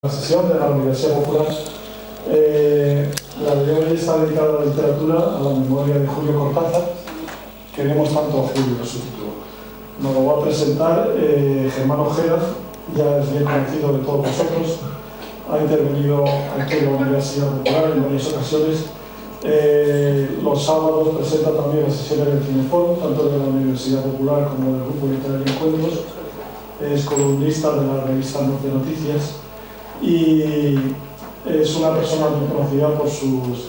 La sesión de la Universidad Popular. La de hoy está dedicada a la literatura, a la memoria de Julio Cortázar. Queremos tanto a Julio, su título. Nos lo va a presentar Germán Ojeda, ya es bien conocido de todos vosotros. Ha intervenido aquí en la Universidad Popular en varias ocasiones. Los sábados presenta también las sesiones del Cineforo, tanto de la Universidad Popular como del Grupo Literario Encuentros. Es columnista de la revista Norte Noticias y es una persona muy conocida por sus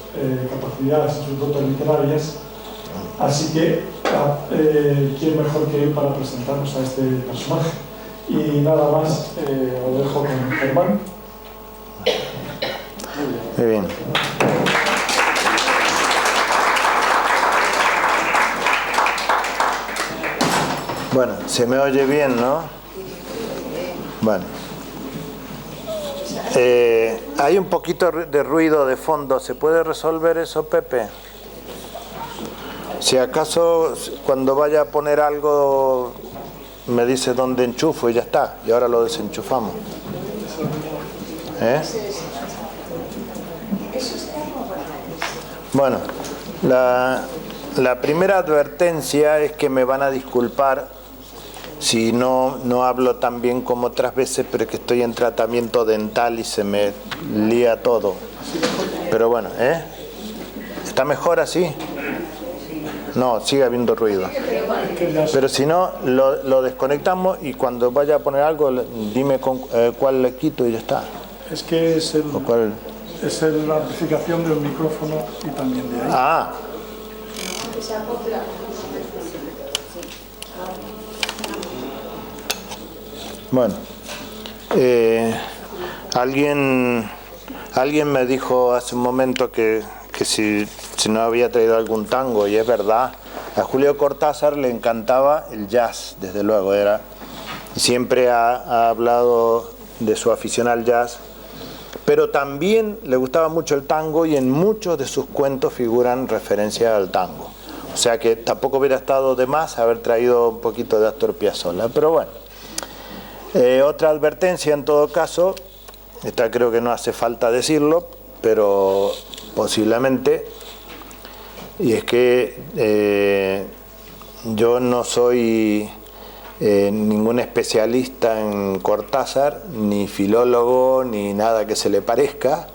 capacidades y sus dotes literarias. Así que, ¿quién mejor que él para presentarnos a este personaje? Y nada más, lo dejo con Germán. Muy bien. Bueno, se me oye bien, ¿no? Bueno. Hay un poquito de ruido de fondo. ¿Se puede resolver eso, Pepe? Si acaso cuando vaya a poner algo me dice dónde enchufo y ya está. Y ahora lo desenchufamos. Bueno, la primera advertencia es que me van a disculpar si no hablo tan bien como otras veces, pero que estoy en tratamiento dental y se me lía todo. Pero bueno, ¿está mejor así? No, sigue habiendo ruido. Pero si no, lo desconectamos y cuando vaya a poner algo, dime cuál le quito y ya está. Es que es la amplificación del micrófono y también de ahí. Ah. Bueno, alguien me dijo hace un momento que si no había traído algún tango, y es verdad. A Julio Cortázar le encantaba el jazz, desde luego, siempre ha hablado de su afición al jazz, pero también le gustaba mucho el tango y en muchos de sus cuentos figuran referencias al tango. O sea que tampoco hubiera estado de más haber traído un poquito de Astor Piazzolla, pero bueno. Otra advertencia en todo caso, esta creo que no hace falta decirlo, pero posiblemente, y es que yo no soy ningún especialista en Cortázar, ni filólogo, ni nada que se le parezca,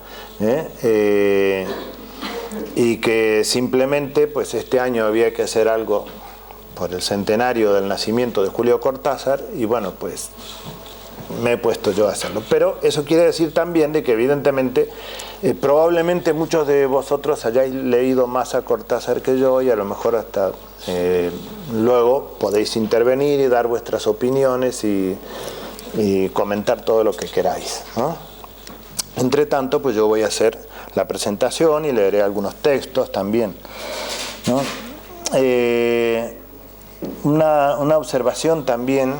y que simplemente pues este año había que hacer algo por el centenario del nacimiento de Julio Cortázar, y bueno, pues me he puesto yo a hacerlo. Pero eso quiere decir también de que evidentemente probablemente muchos de vosotros hayáis leído más a Cortázar que yo, y a lo mejor hasta luego podéis intervenir y dar vuestras opiniones y comentar todo lo que queráis, ¿no? Entre tanto, pues yo voy a hacer la presentación y leeré algunos textos también, ¿no? Una observación también,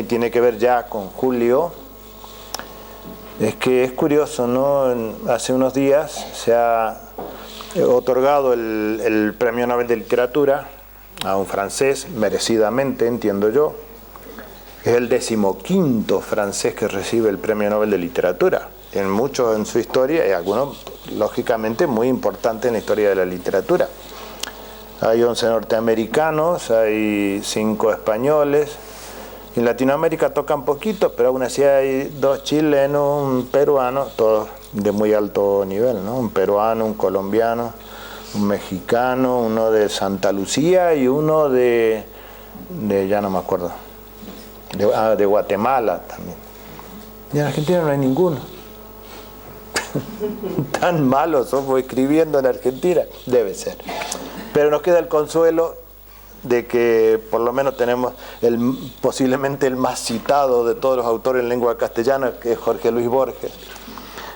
tiene que ver ya con Julio, es que es curioso, ¿no? Hace unos días se ha otorgado el Premio Nobel de Literatura a un francés, merecidamente, entiendo yo. Es el 15º francés que recibe el Premio Nobel de Literatura. Tienen muchos en su historia y algunos, lógicamente, muy importantes en la historia de la literatura. Hay 11 norteamericanos, hay 5 españoles. En Latinoamérica tocan poquitos, pero aún así hay 2 chilenos, un peruano, todos de muy alto nivel, ¿no? Un peruano, un colombiano, un mexicano, uno de Santa Lucía y uno de ya no me acuerdo, de Guatemala también. Y en Argentina no hay ninguno. Tan malos somos escribiendo en Argentina, debe ser. Pero nos queda el consuelo de que por lo menos tenemos posiblemente el más citado de todos los autores en lengua castellana, que es Jorge Luis Borges,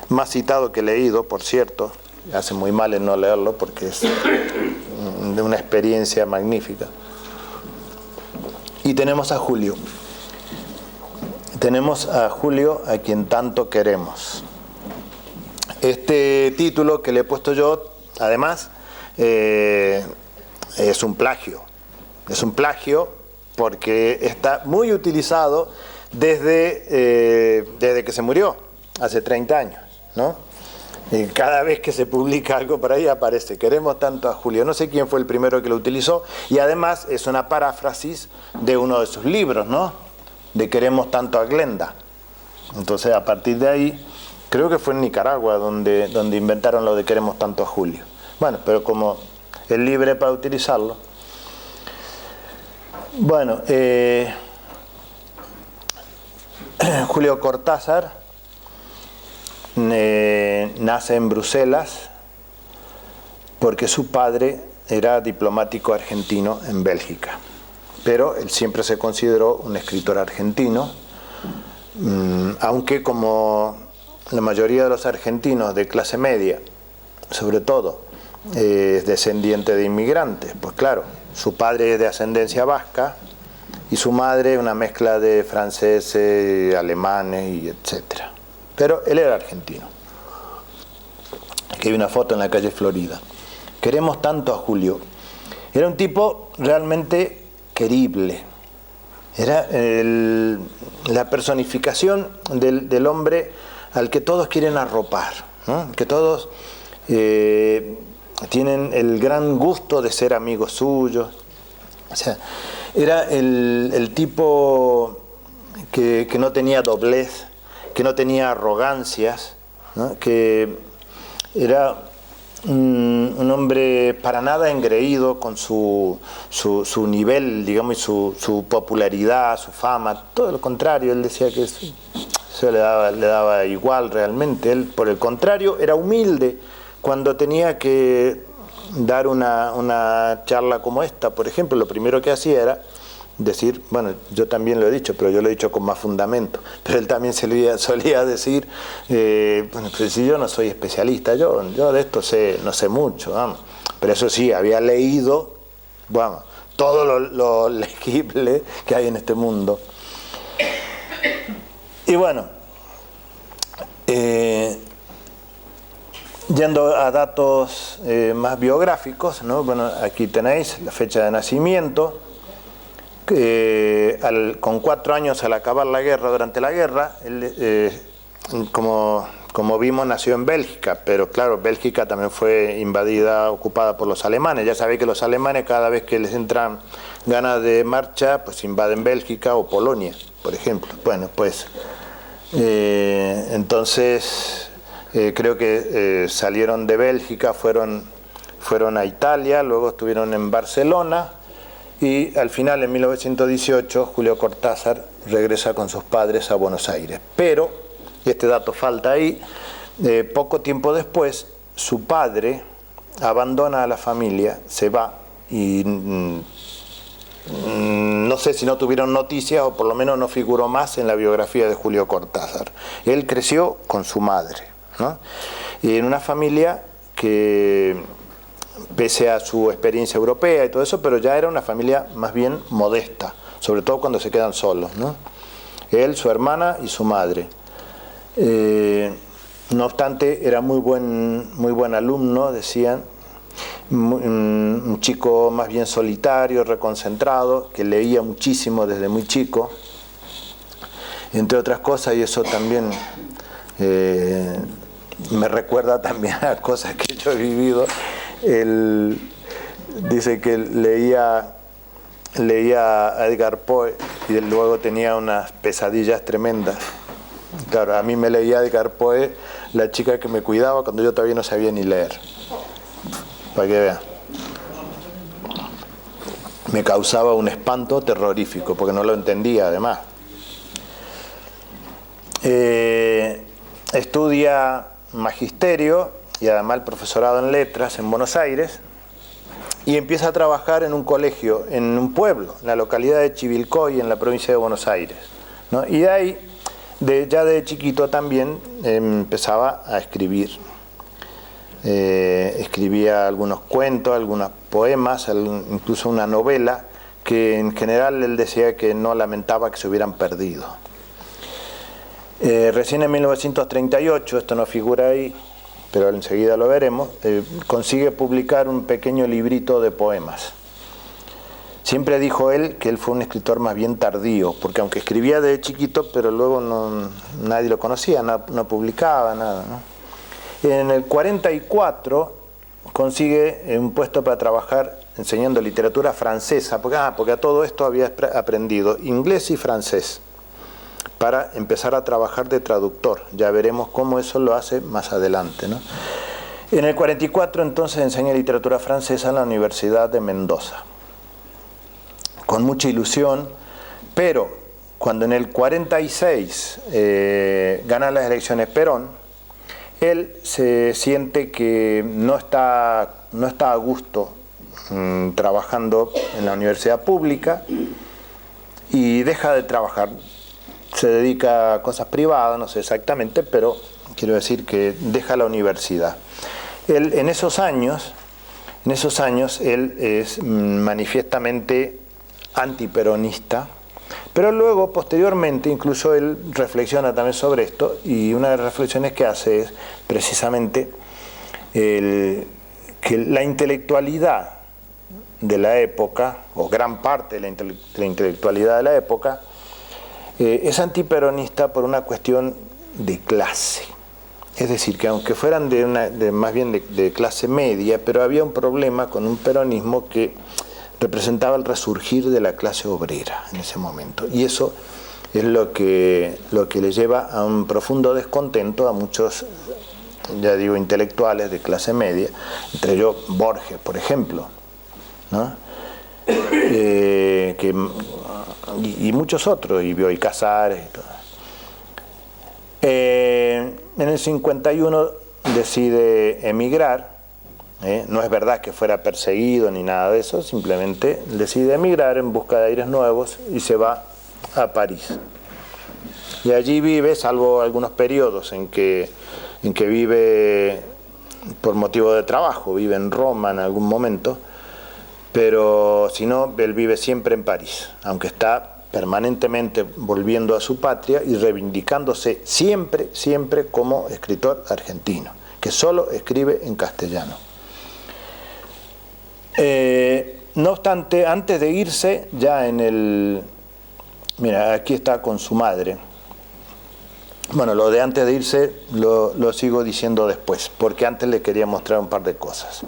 más citado que leído, por cierto. Hace muy mal en no leerlo porque es de una experiencia magnífica. Y tenemos a Julio. Tenemos a Julio, a quien tanto queremos. Este título que le he puesto yo, además, es un plagio. Es un plagio porque está muy utilizado desde que se murió. hace 30 años, ¿no? Y cada vez que se publica algo por ahí aparece, queremos tanto a Julio. No sé quién fue el primero que lo utilizó, y además es una paráfrasis de uno de sus libros, ¿no? De queremos tanto a Glenda. Entonces, a partir de ahí, creo que fue en Nicaragua donde inventaron lo de queremos tanto a Julio. Bueno, pero como es libre para utilizarlo. Bueno, Julio Cortázar nace en Bruselas porque su padre era diplomático argentino en Bélgica, pero él siempre se consideró un escritor argentino, aunque como la mayoría de los argentinos de clase media, sobre todo, es descendiente de inmigrantes, pues claro, su padre es de ascendencia vasca y su madre una mezcla de franceses, alemanes y etcétera. Pero él era argentino. Aquí hay una foto en la calle Florida. Queremos tanto a Julio. Era un tipo realmente querible. Era la personificación del hombre al que todos quieren arropar, ¿no? Que todos tienen el gran gusto de ser amigos suyos. O sea, era el tipo que no tenía doblez, que no tenía arrogancias, ¿no? Que era un hombre para nada engreído con su nivel, digamos, y su popularidad, su fama. Todo lo contrario, él decía que eso le daba igual realmente. Él, por el contrario, era humilde. Cuando tenía que dar una charla como esta, por ejemplo, lo primero que hacía era decir, bueno, yo también lo he dicho, pero yo lo he dicho con más fundamento, pero él también solía decir, bueno, pues si yo no soy especialista, yo de esto no sé mucho, vamos. Pero eso sí, había leído, vamos, todo lo legible que hay en este mundo. Y bueno, yendo a datos más biográficos, ¿no? Bueno, aquí tenéis la fecha de nacimiento. Con 4 años al acabar la guerra, durante la guerra, él, como vimos, nació en Bélgica, pero claro, Bélgica también fue invadida, ocupada por los alemanes. Ya sabéis que los alemanes, cada vez que les entran ganas de marcha, pues invaden Bélgica o Polonia, por ejemplo. Bueno, pues entonces creo que salieron de Bélgica, fueron a Italia, luego estuvieron en Barcelona. Y al final, en 1918, Julio Cortázar regresa con sus padres a Buenos Aires. Pero, y este dato falta ahí, poco tiempo después, su padre abandona a la familia, se va, y no sé si no tuvieron noticias, o por lo menos no figuró más en la biografía de Julio Cortázar. Él creció con su madre, ¿no? Y en una familia que, pese a su experiencia europea y todo eso, pero ya era una familia más bien modesta, sobre todo cuando se quedan solos, ¿no? Él, su hermana y su madre. No obstante, era muy buen alumno, decían, un chico más bien solitario, reconcentrado, que leía muchísimo desde muy chico, entre otras cosas, y eso también me recuerda también a cosas que yo he vivido. Él dice que leía a Edgar Poe y luego tenía unas pesadillas tremendas. Claro, a mí me leía Edgar Poe la chica que me cuidaba cuando yo todavía no sabía ni leer. Para que vean. Me causaba un espanto terrorífico porque no lo entendía además. Estudia magisterio y además el profesorado en letras en Buenos Aires, y empieza a trabajar en un colegio, en un pueblo, en la localidad de Chivilcoy, en la provincia de Buenos Aires, ¿no? Y de ahí, ya de chiquito también, empezaba a escribir. Escribía algunos cuentos, algunos poemas, incluso una novela, que en general él decía que no lamentaba que se hubieran perdido. Recién en 1938, esto no figura ahí, pero enseguida lo veremos, consigue publicar un pequeño librito de poemas. Siempre dijo él que él fue un escritor más bien tardío, porque aunque escribía de chiquito, pero luego nadie lo conocía, no publicaba, nada, ¿no? En el 44 consigue un puesto para trabajar enseñando literatura francesa, porque a todo esto había aprendido inglés y francés, para empezar a trabajar de traductor. Ya veremos cómo eso lo hace más adelante, ¿no? En el 44 entonces enseña literatura francesa en la Universidad de Mendoza, con mucha ilusión, pero cuando en el 46 gana las elecciones Perón, él se siente que no está a gusto trabajando en la universidad pública y deja de trabajar. Se dedica a cosas privadas, no sé exactamente, pero quiero decir que deja la universidad. Él, en esos años, él es manifiestamente antiperonista, pero luego, posteriormente, incluso él reflexiona también sobre esto, y una de las reflexiones que hace es precisamente que la intelectualidad de la época, o gran parte de la intelectualidad de la época, es antiperonista por una cuestión de clase. Es decir, que aunque fueran más bien de clase media, pero había un problema con un peronismo que representaba el resurgir de la clase obrera en ese momento. Y eso es lo que le lleva a un profundo descontento a muchos, ya digo, intelectuales de clase media, entre ellos Borges, por ejemplo, ¿no? Y muchos otros, y Bioy Casares y todo. En el 51 decide emigrar. No es verdad que fuera perseguido ni nada de eso, simplemente decide emigrar en busca de aires nuevos y se va a París. Y allí vive, salvo algunos periodos en que vive por motivo de trabajo, vive en Roma en algún momento, pero si no, él vive siempre en París, aunque está permanentemente volviendo a su patria y reivindicándose siempre como escritor argentino, que solo escribe en castellano. No obstante, antes de irse, ya mira, aquí está con su madre. Bueno, lo de antes de irse lo sigo diciendo después, porque antes le quería mostrar un par de cosas.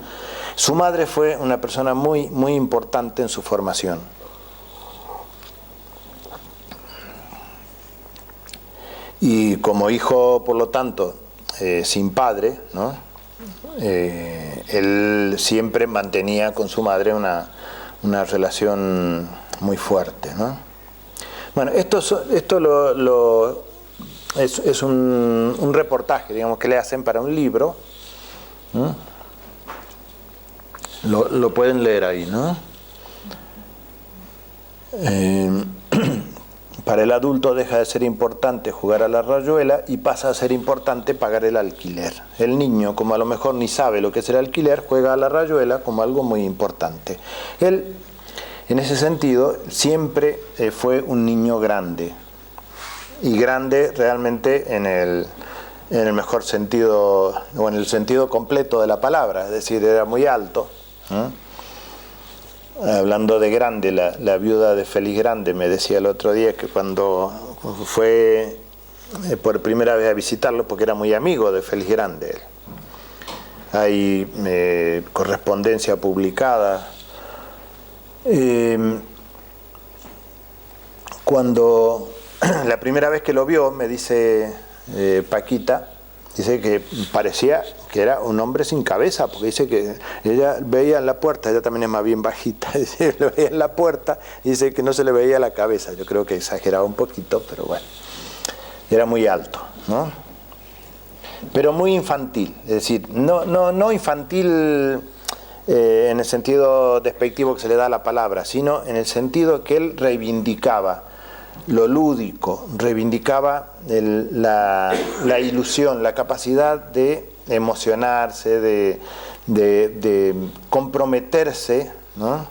Su madre fue una persona muy, muy importante en su formación. Y como hijo, por lo tanto, sin padre, ¿no? Él siempre mantenía con su madre una relación muy fuerte, ¿no? Bueno, esto es un reportaje, digamos, que le hacen para un libro, ¿no? Lo pueden leer ahí, ¿no? Para el adulto deja de ser importante jugar a la rayuela y pasa a ser importante pagar el alquiler. El niño, como a lo mejor ni sabe lo que es el alquiler, juega a la rayuela como algo muy importante. Él, en ese sentido, siempre fue un niño grande. Y grande realmente en el mejor sentido, o en el sentido completo de la palabra, es decir, era muy alto, ¿eh? Hablando de grande, la viuda de Félix Grande me decía el otro día que cuando fue por primera vez a visitarlo, porque era muy amigo de Félix Grande, hay correspondencia publicada, cuando la primera vez que lo vio, me dice Paquita, dice que parecía que era un hombre sin cabeza, porque dice que ella veía en la puerta, ella también es más bien bajita, dice, lo veía en la puerta y dice que no se le veía la cabeza. Yo creo que exageraba un poquito, pero bueno, era muy alto, ¿no? Pero muy infantil, es decir, no infantil en el sentido despectivo que se le da a la palabra, sino en el sentido que él reivindicaba lo lúdico, reivindicaba la ilusión, la capacidad de emocionarse, de comprometerse, ¿no?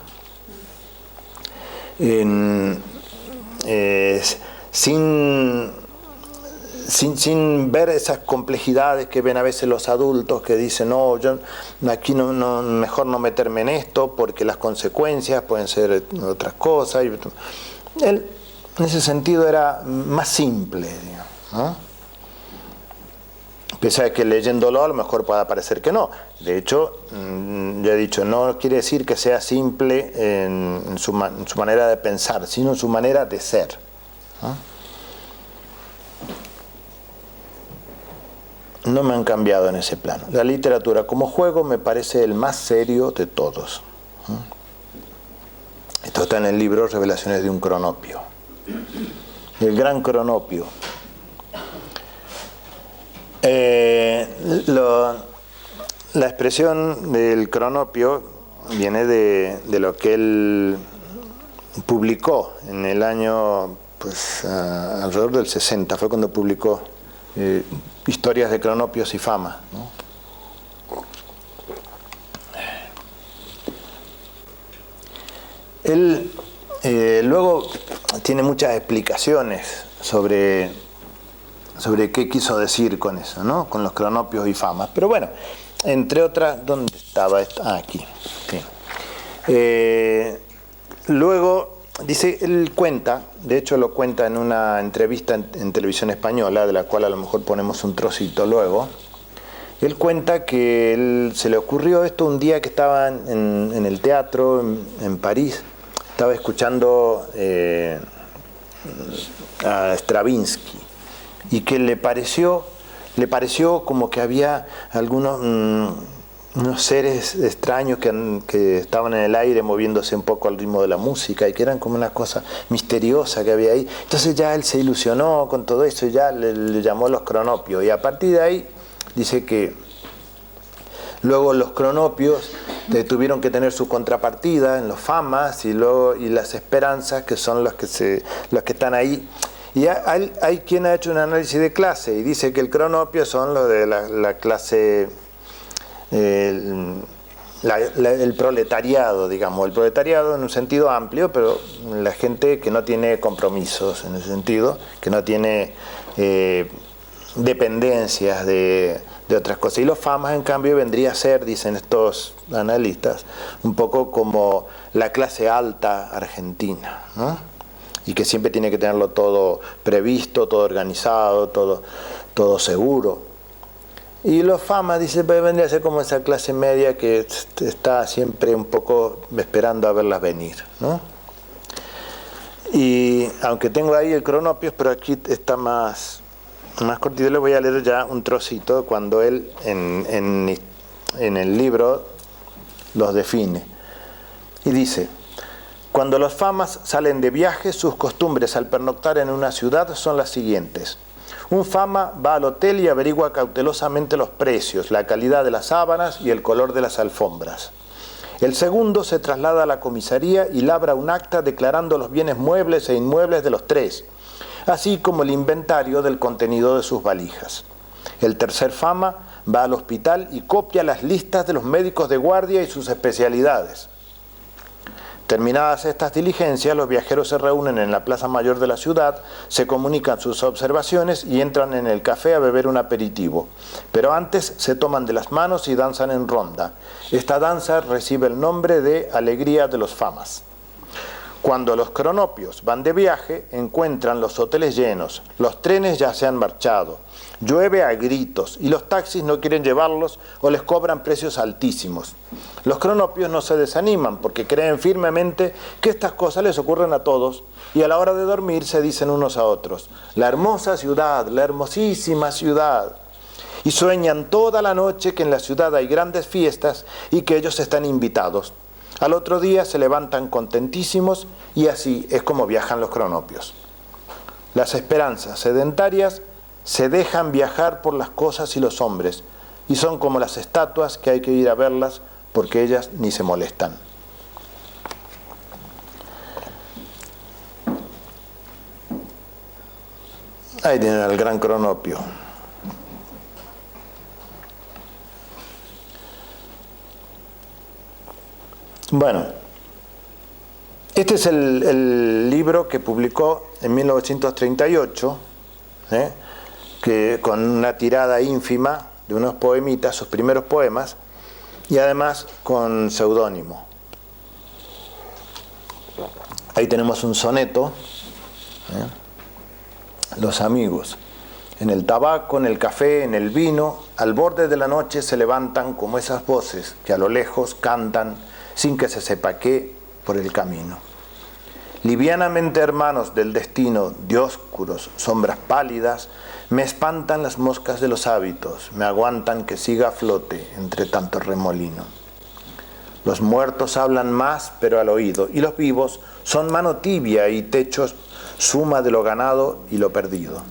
sin ver esas complejidades que ven a veces los adultos que dicen, no, yo aquí mejor no meterme en esto porque las consecuencias pueden ser otras cosas. Él, en ese sentido, era más simple, digamos, ¿no? Pese a que leyéndolo a lo mejor pueda parecer que no. De hecho, ya he dicho, no quiere decir que sea simple en su manera de pensar, sino en su manera de ser, ¿no? No me han cambiado en ese plano. La literatura como juego me parece el más serio de todos. Esto está en el libro Revelaciones de un Cronopio. El gran Cronopio. La expresión del Cronopio viene de lo que él publicó en el año, pues, alrededor del 60, fue cuando publicó Historias de Cronopios y Fama, ¿no? Él luego tiene muchas explicaciones sobre qué quiso decir con eso, ¿no? Con los cronopios y famas. Pero bueno, entre otras, ¿dónde estaba esto? Aquí. Sí. Luego, dice, él cuenta, de hecho lo cuenta en una entrevista en televisión española, de la cual a lo mejor ponemos un trocito luego. Él cuenta que él se le ocurrió esto un día que estaba en el teatro en París, estaba escuchando a Stravinsky, y que le pareció como que había algunos unos seres extraños que estaban en el aire moviéndose un poco al ritmo de la música y que eran como una cosa misteriosa que había ahí. Entonces ya él se ilusionó con todo eso y ya le llamó los cronopios, y a partir de ahí dice que luego los cronopios tuvieron que tener su contrapartida en los famas y las esperanzas, que son los que están ahí. Y hay quien ha hecho un análisis de clase y dice que el cronopio son los de la clase, el proletariado, digamos, el proletariado en un sentido amplio, pero la gente que no tiene compromisos en ese sentido, que no tiene dependencias de otras cosas. Y los famas, en cambio, vendría a ser, dicen estos analistas, un poco como la clase alta argentina, ¿no? Y que siempre tiene que tenerlo todo previsto, todo organizado, todo seguro. Y los famas, dice, vendría a ser como esa clase media que está siempre un poco esperando a verlas venir, ¿no? Y aunque tengo ahí el cronopios, pero aquí está más cortito, le voy a leer ya un trocito cuando él en el libro los define. Y dice: cuando los famas salen de viaje, sus costumbres al pernoctar en una ciudad son las siguientes. Un fama va al hotel y averigua cautelosamente los precios, la calidad de las sábanas y el color de las alfombras. El segundo se traslada a la comisaría y labra un acta declarando los bienes muebles e inmuebles de los tres, así como el inventario del contenido de sus valijas. El tercer fama va al hospital y copia las listas de los médicos de guardia y sus especialidades. Terminadas estas diligencias, los viajeros se reúnen en la plaza mayor de la ciudad, se comunican sus observaciones y entran en el café a beber un aperitivo. Pero antes se toman de las manos y danzan en ronda. Esta danza recibe el nombre de Alegría de los Famas. Cuando los cronopios van de viaje, encuentran los hoteles llenos, los trenes ya se han marchado, llueve a gritos y los taxis no quieren llevarlos o les cobran precios altísimos. Los cronopios no se desaniman porque creen firmemente que estas cosas les ocurren a todos y a la hora de dormir se dicen unos a otros: la hermosa ciudad, la hermosísima ciudad. Y sueñan toda la noche que en la ciudad hay grandes fiestas y que ellos están invitados. Al otro día se levantan contentísimos y así es como viajan los cronopios. Las esperanzas sedentarias se dejan viajar por las cosas y los hombres y son como las estatuas que hay que ir a verlas porque ellas ni se molestan. Ahí tienen al gran cronopio. Bueno, este es el libro que publicó en 1938, que, con una tirada ínfima de unos poemitas, sus primeros poemas, y además con seudónimo. Ahí tenemos un soneto, Los amigos. En el tabaco, en el café, en el vino, al borde de la noche se levantan como esas voces que a lo lejos cantan sin que se sepa qué por el camino. Livianamente hermanos del destino, dioscuros, sombras pálidas, me espantan las moscas de los hábitos, me aguantan que siga a flote entre tanto remolino. Los muertos hablan más, pero al oído, y los vivos son mano tibia y techos, suma de lo ganado y lo perdido.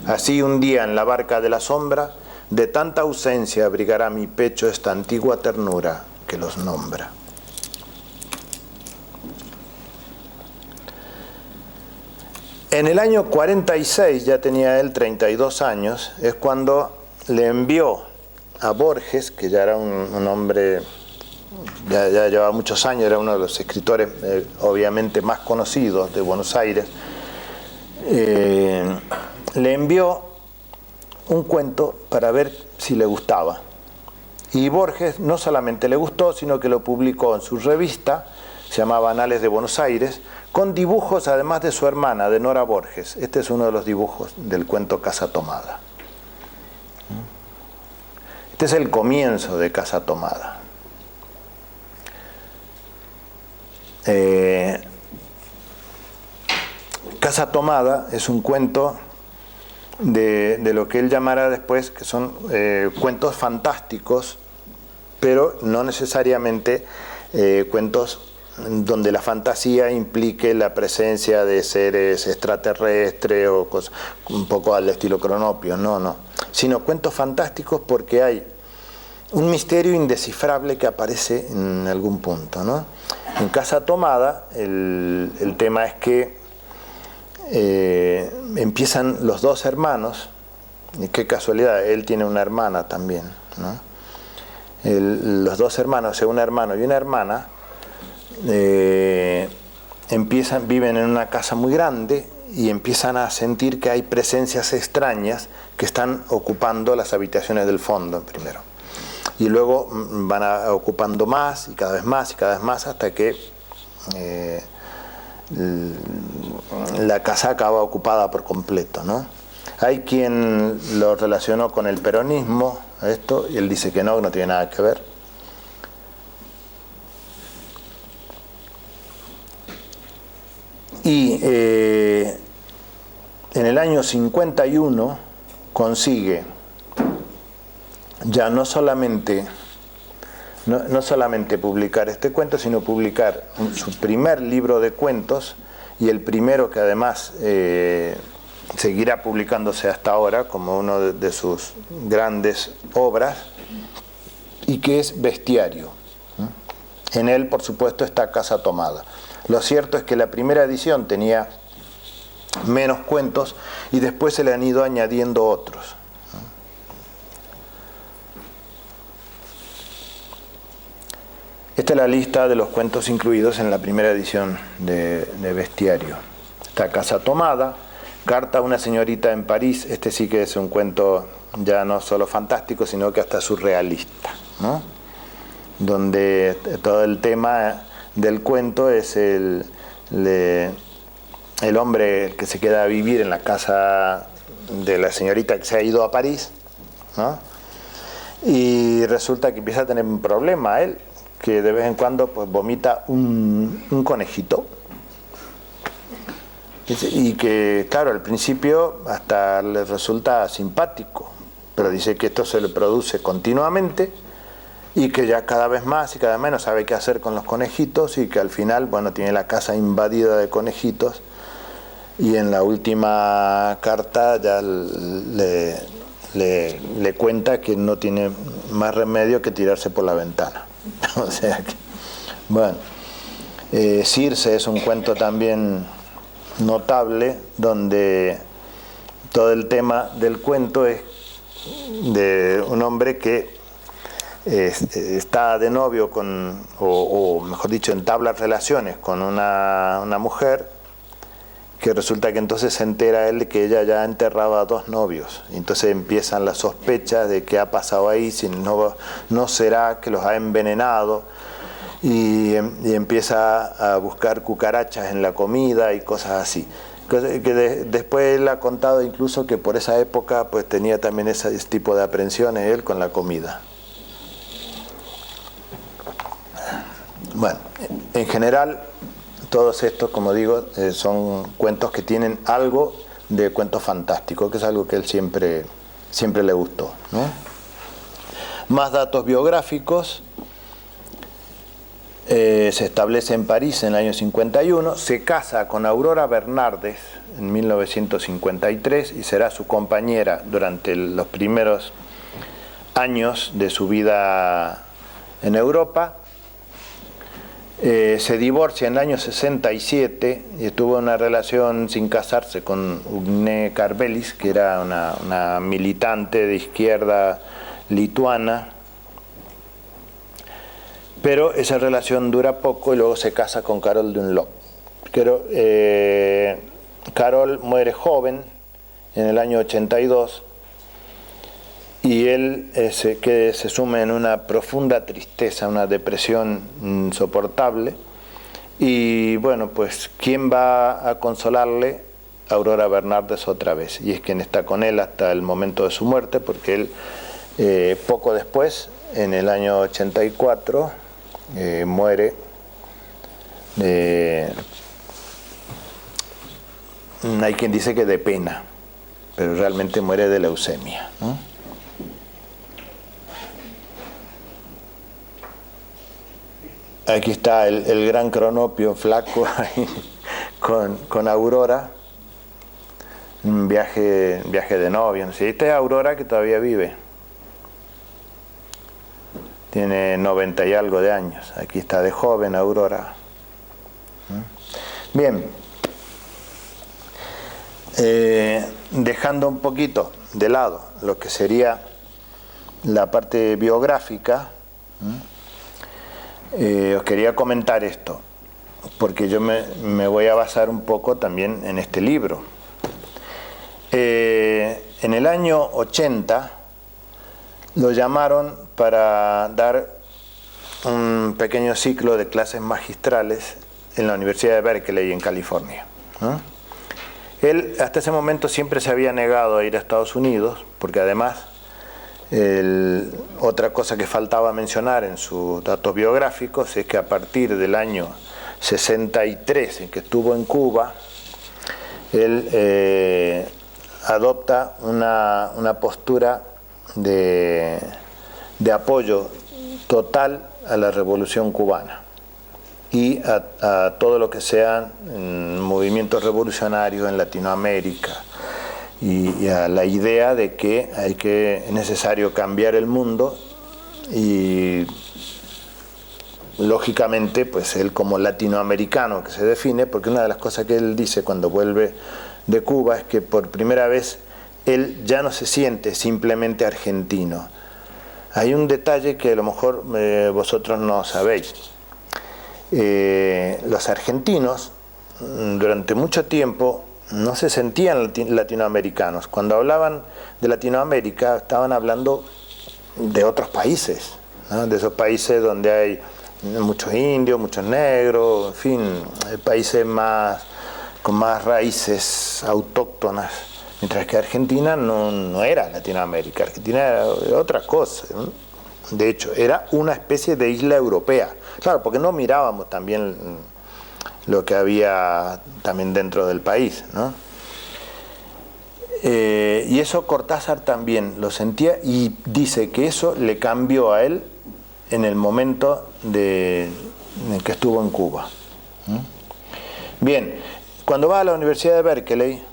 Así un día en la barca de la sombra, de tanta ausencia abrigará mi pecho esta antigua ternura que los nombra. En el año 46, ya tenía él 32 años, es cuando le envió a Borges, que ya era un hombre, ya llevaba muchos años, era uno de los escritores obviamente más conocidos de Buenos Aires, le envió un cuento para ver si le gustaba. Y Borges no solamente le gustó, sino que lo publicó en su revista, se llamaba Anales de Buenos Aires, con dibujos además de su hermana, de Nora Borges. Este es uno de los dibujos del cuento Casa Tomada. Este es el comienzo de Casa Tomada. Casa Tomada es un cuento de lo que él llamará después, que son cuentos fantásticos, pero no necesariamente cuentos donde la fantasía implique la presencia de seres extraterrestres o cosas, un poco al estilo Cronopio, no, sino cuentos fantásticos porque hay un misterio indescifrable que aparece en algún punto, ¿no? En Casa Tomada el tema es que empiezan los dos hermanos, y qué casualidad, él tiene una hermana también, ¿no? Los dos hermanos, o sea, un hermano y una hermana, viven en una casa muy grande y empiezan a sentir que hay presencias extrañas que están ocupando las habitaciones del fondo primero, y luego van ocupando más y cada vez más y cada vez más hasta que la casa acaba ocupada por completo, ¿no? Hay quien lo relacionó con el peronismo, esto, y él dice que no tiene nada que ver. Y en el año 51 consigue ya no solamente publicar este cuento, sino publicar su primer libro de cuentos, y el primero que además seguirá publicándose hasta ahora como uno de sus grandes obras, y que es Bestiario. En él, por supuesto, está Casa Tomada. Lo cierto es que la primera edición tenía menos cuentos y después se le han ido añadiendo otros. Esta es la lista de los cuentos incluidos en la primera edición de Bestiario. Está Casa Tomada, Carta a una señorita en París. Este sí que es un cuento ya no solo fantástico, sino que hasta surrealista, ¿no? Donde todo el tema del cuento es el hombre que se queda a vivir en la casa de la señorita que se ha ido a París, ¿no? Y resulta que empieza a tener un problema él, que de vez en cuando pues vomita un conejito, y que claro, al principio hasta le resulta simpático, pero dice que esto se le produce continuamente y que ya cada vez más y cada vez menos sabe qué hacer con los conejitos, y que al final, bueno, tiene la casa invadida de conejitos, y en la última carta ya le cuenta que no tiene más remedio que tirarse por la ventana. O sea que, bueno, Circe es un cuento también notable, donde todo el tema del cuento es de un hombre que está de novio o mejor dicho, entabla relaciones con una mujer, que resulta que entonces se entera él de que ella ya enterraba a 2 novios. Entonces empiezan las sospechas de qué ha pasado ahí, si no será que los ha envenenado, y empieza a buscar cucarachas en la comida y cosas así. Después él ha contado incluso que por esa época pues tenía también ese tipo de aprensiones él con la comida. Bueno, en general todos estos, como digo, son cuentos que tienen algo de cuento fantástico, que es algo que él siempre le gustó, ¿no? Más datos biográficos. Se establece en París en el año 51, se casa con Aurora Bernardes en 1953 y será su compañera durante los primeros años de su vida en Europa. Se divorcia en el año 67 y tuvo una relación sin casarse con Ugnė Karvelis, que era una militante de izquierda lituana. Pero esa relación dura poco y luego se casa con Carol Dunlop. Carol muere joven en el año 82 y él se sume en una profunda tristeza, una depresión insoportable. Y bueno, pues ¿quién va a consolarle? Aurora Bernardes otra vez. Y es quien está con él hasta el momento de su muerte, porque él poco después, en el año 84, muere hay quien dice que de pena, pero realmente muere de leucemia, ¿no? Aquí está el gran Cronopio flaco ahí, con Aurora, un viaje de novio, ¿no? Sí, esta es Aurora, que todavía vive. Tiene 90 y algo de años. Aquí está de joven Aurora. Bien. Dejando un poquito de lado lo que sería la parte biográfica, os quería comentar esto, porque yo me voy a basar un poco también en este libro. En el año 80 lo llamaron para dar un pequeño ciclo de clases magistrales en la Universidad de Berkeley, en California, ¿no? Él hasta ese momento siempre se había negado a ir a Estados Unidos, porque además otra cosa que faltaba mencionar en sus datos biográficos es que a partir del año 63, en que estuvo en Cuba, él adopta una postura de apoyo total a la revolución cubana y a todo lo que sean movimientos revolucionarios en Latinoamérica, y a la idea de que es necesario cambiar el mundo. Y lógicamente pues él, como latinoamericano que se define, porque una de las cosas que él dice cuando vuelve de Cuba es que por primera vez él ya no se siente simplemente argentino. Hay un detalle que a lo mejor vosotros no sabéis. Los argentinos durante mucho tiempo no se sentían latinoamericanos. Cuando hablaban de Latinoamérica estaban hablando de otros países, ¿no? De esos países donde hay muchos indios, muchos negros, en fin, países con más raíces autóctonas. Mientras que Argentina no era Latinoamérica, Argentina era otra cosa, ¿no? De hecho, era una especie de isla europea. Claro, porque no mirábamos también lo que había también dentro del país, ¿no? Y eso Cortázar también lo sentía, y dice que eso le cambió a él en el momento en que estuvo en Cuba. Bien, cuando va a la Universidad de Berkeley,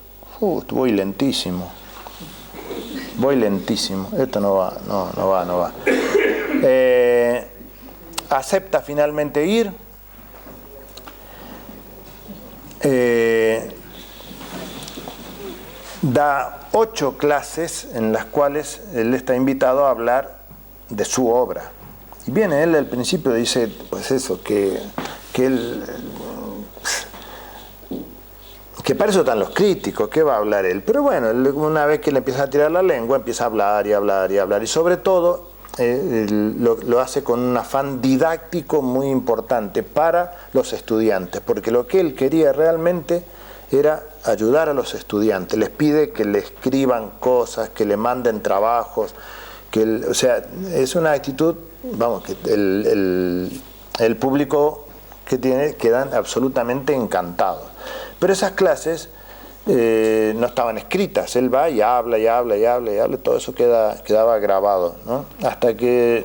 voy lentísimo. Esto no va. Acepta finalmente ir. Da 8 clases en las cuales él está invitado a hablar de su obra. Y viene él al principio, dice pues eso, que él que para eso están los críticos, ¿qué va a hablar él? Pero bueno, una vez que le empieza a tirar la lengua, empieza a hablar y hablar y hablar, y sobre todo lo hace con un afán didáctico muy importante para los estudiantes, porque lo que él quería realmente era ayudar a los estudiantes. Les pide que le escriban cosas, que le manden trabajos, o sea, es una actitud, vamos, que el público que tiene quedan absolutamente encantados. Pero esas clases no estaban escritas, él va y habla y habla y habla y habla, todo eso quedaba grabado, ¿no? Hasta que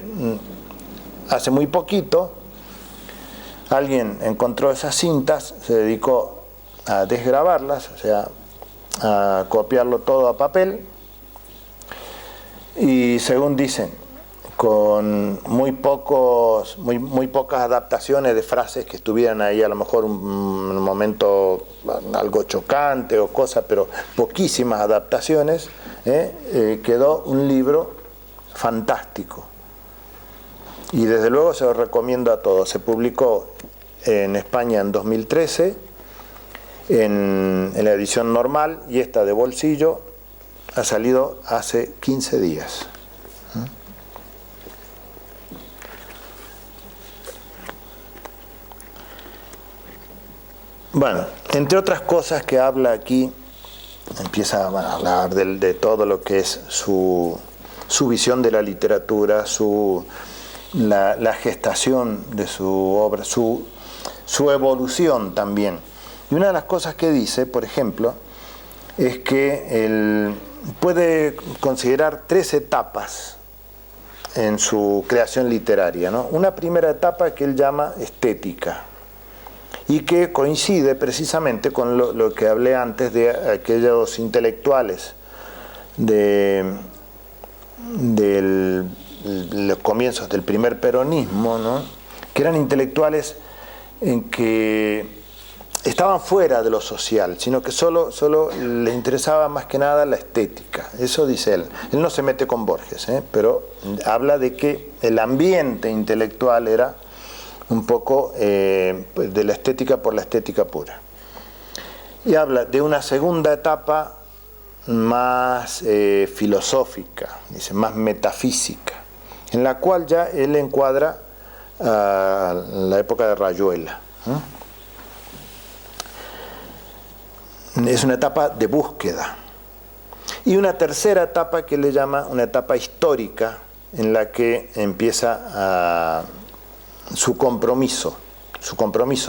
hace muy poquito alguien encontró esas cintas, se dedicó a desgrabarlas, o sea, a copiarlo todo a papel, y según dicen, con muy pocas adaptaciones de frases que estuvieran ahí, a lo mejor un momento algo chocante o cosa, pero poquísimas adaptaciones, quedó un libro fantástico. Y desde luego se lo recomiendo a todos. Se publicó en España en 2013, en la edición normal, y esta de bolsillo ha salido hace 15 días. Bueno, entre otras cosas que habla aquí, empieza a hablar de todo lo que es su visión de la literatura, la gestación de su obra, su evolución también. Y una de las cosas que dice, por ejemplo, es que él puede considerar 3 etapas en su creación literaria, ¿no? Una primera etapa que él llama estética, y que coincide precisamente con lo que hablé antes de aquellos intelectuales de los comienzos del primer peronismo, ¿no? Que eran intelectuales en que estaban fuera de lo social, sino que solo les interesaba más que nada la estética. Eso dice él. Él no se mete con Borges, pero habla de que el ambiente intelectual era un poco de la estética por la estética pura. Y habla de una segunda etapa más filosófica, dice, más metafísica, en la cual ya él encuadra a la época de Rayuela. Es una etapa de búsqueda. Y una tercera etapa que le llama una etapa histórica, en la que empieza su compromiso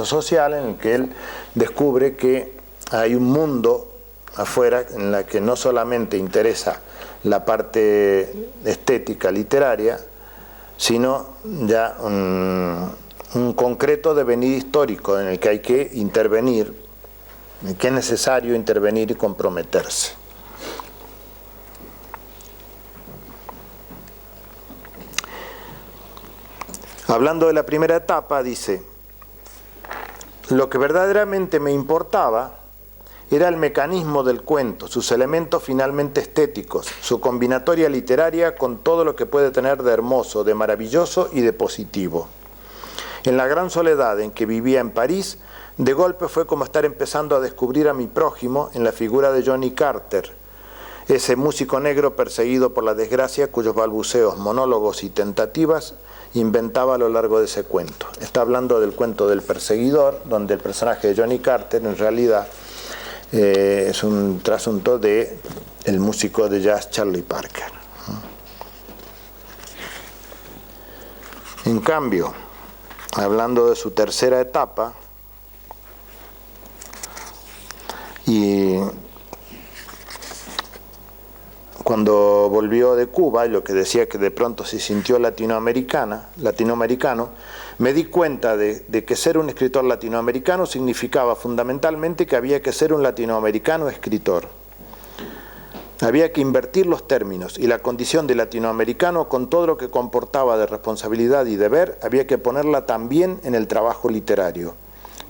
social, en el que él descubre que hay un mundo afuera en la que no solamente interesa la parte estética, literaria, sino ya un concreto devenir histórico en el que hay que intervenir, en el que es necesario intervenir y comprometerse. Hablando de la primera etapa, dice: lo que verdaderamente me importaba era el mecanismo del cuento, sus elementos finalmente estéticos, su combinatoria literaria con todo lo que puede tener de hermoso, de maravilloso y de positivo. En la gran soledad en que vivía en París, de golpe fue como estar empezando a descubrir a mi prójimo en la figura de Johnny Carter, ese músico negro perseguido por la desgracia cuyos balbuceos, monólogos y tentativas inventaba a lo largo de ese cuento. Está hablando del cuento del perseguidor, donde el personaje de Johnny Carter en realidad es un trasunto de el músico de jazz Charlie Parker. En cambio, hablando de su tercera etapa, y cuando volvió de Cuba, y lo que decía que de pronto se sintió latinoamericano, me di cuenta de que ser un escritor latinoamericano significaba fundamentalmente que había que ser un latinoamericano escritor. Había que invertir los términos y la condición de latinoamericano, con todo lo que comportaba de responsabilidad y deber, había que ponerla también en el trabajo literario.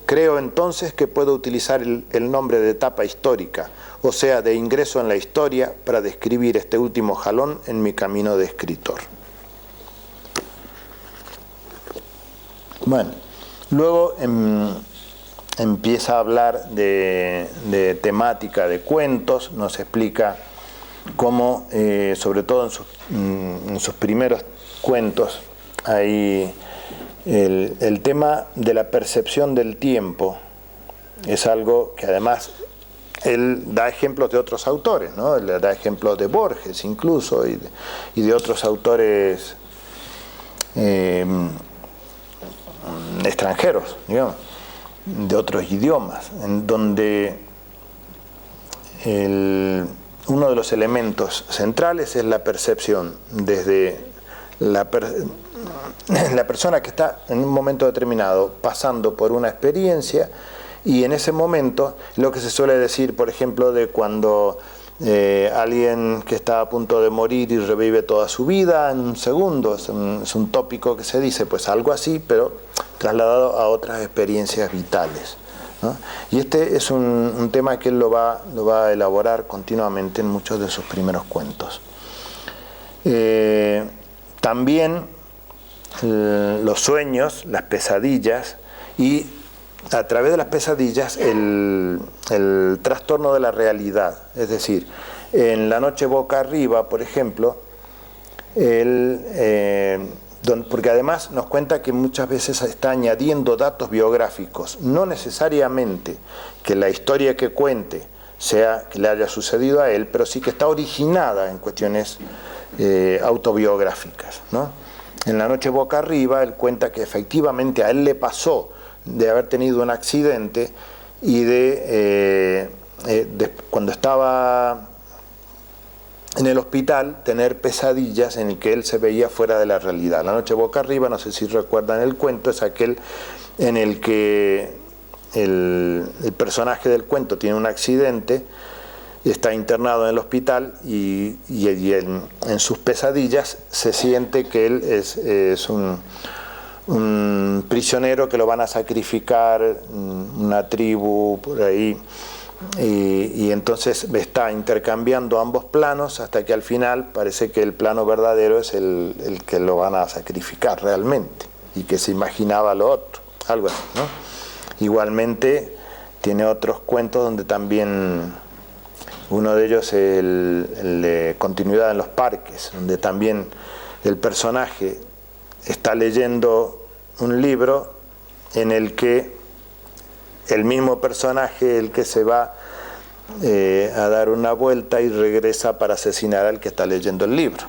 Creo entonces que puedo utilizar el nombre de etapa histórica, o sea, de ingreso en la historia, para describir este último jalón en mi camino de escritor. Bueno, luego en empieza a hablar de temática de cuentos, nos explica cómo, sobre todo en sus primeros cuentos, hay el tema de la percepción del tiempo. Es algo que además él da ejemplos de otros autores, ¿no? Él da ejemplos de Borges incluso y de otros autores extranjeros, digamos, de otros idiomas, en donde uno de los elementos centrales es la percepción, desde la persona que está en un momento determinado pasando por una experiencia, y en ese momento lo que se suele decir, por ejemplo, de cuando alguien que está a punto de morir y revive toda su vida en un segundo, es un tópico que se dice, pues algo así, pero trasladado a otras experiencias vitales, ¿no? Y este es un tema que él lo va a elaborar continuamente en muchos de sus primeros cuentos. También los sueños, las pesadillas, y a través de las pesadillas el trastorno de la realidad. Es decir, en La noche boca arriba, por ejemplo, porque además nos cuenta que muchas veces está añadiendo datos biográficos, no necesariamente que la historia que cuente sea que le haya sucedido a él, pero sí que está originada en cuestiones autobiográficas, ¿no? En La noche boca arriba él cuenta que efectivamente a él le pasó de haber tenido un accidente y de cuando estaba en el hospital tener pesadillas en el que él se veía fuera de la realidad. La noche boca arriba, no sé si recuerdan el cuento, es aquel en el que el personaje del cuento tiene un accidente, está internado en el hospital y en sus pesadillas se siente que él es un prisionero que lo van a sacrificar, una tribu por ahí, y entonces está intercambiando ambos planos hasta que al final parece que el plano verdadero es el que lo van a sacrificar realmente y que se imaginaba lo otro, algo así, ¿no? Igualmente tiene otros cuentos donde también uno de ellos es el de Continuidad en los parques, donde también el personaje está leyendo un libro en el que el mismo personaje, el que se va a dar una vuelta y regresa para asesinar al que está leyendo el libro.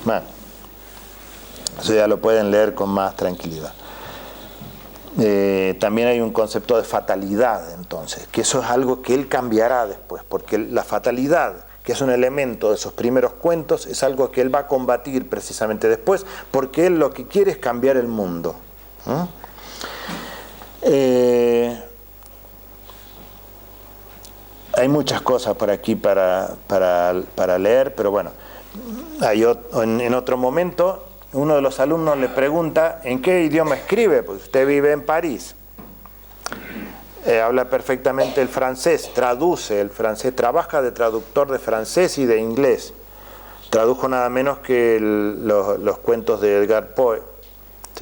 Bueno, eso ya lo pueden leer con más tranquilidad. También hay un concepto de fatalidad, entonces, que eso es algo que él cambiará después, porque la fatalidad, que es un elemento de sus primeros cuentos, es algo que él va a combatir precisamente después, porque él lo que quiere es cambiar el mundo. Hay muchas cosas por aquí para leer, pero bueno, en otro momento uno de los alumnos le pregunta ¿en qué idioma escribe? Pues usted vive en París, habla perfectamente el francés, traduce el francés, trabaja de traductor de francés y de inglés, tradujo nada menos que los cuentos de Edgar Poe,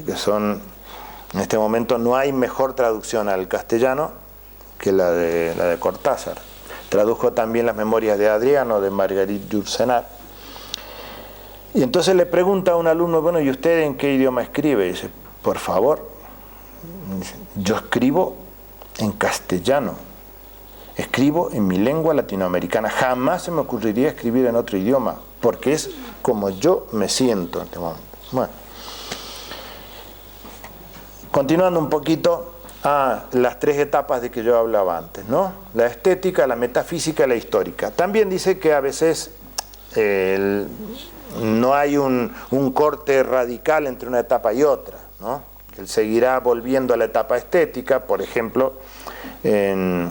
que son, en este momento no hay mejor traducción al castellano que la de Cortázar. Tradujo también las memorias de Adriano, de Marguerite Yourcenar. Y entonces le pregunta a un alumno, bueno, ¿y usted en qué idioma escribe? Y dice, por favor, yo escribo en castellano, escribo en mi lengua latinoamericana, jamás se me ocurriría escribir en otro idioma, porque es como yo me siento en este momento. Bueno, continuando un poquito, las tres etapas de que yo hablaba antes, ¿no? La estética, la metafísica y la histórica. También dice que a veces no hay un corte radical entre una etapa y otra, ¿no? Él seguirá volviendo a la etapa estética, por ejemplo, en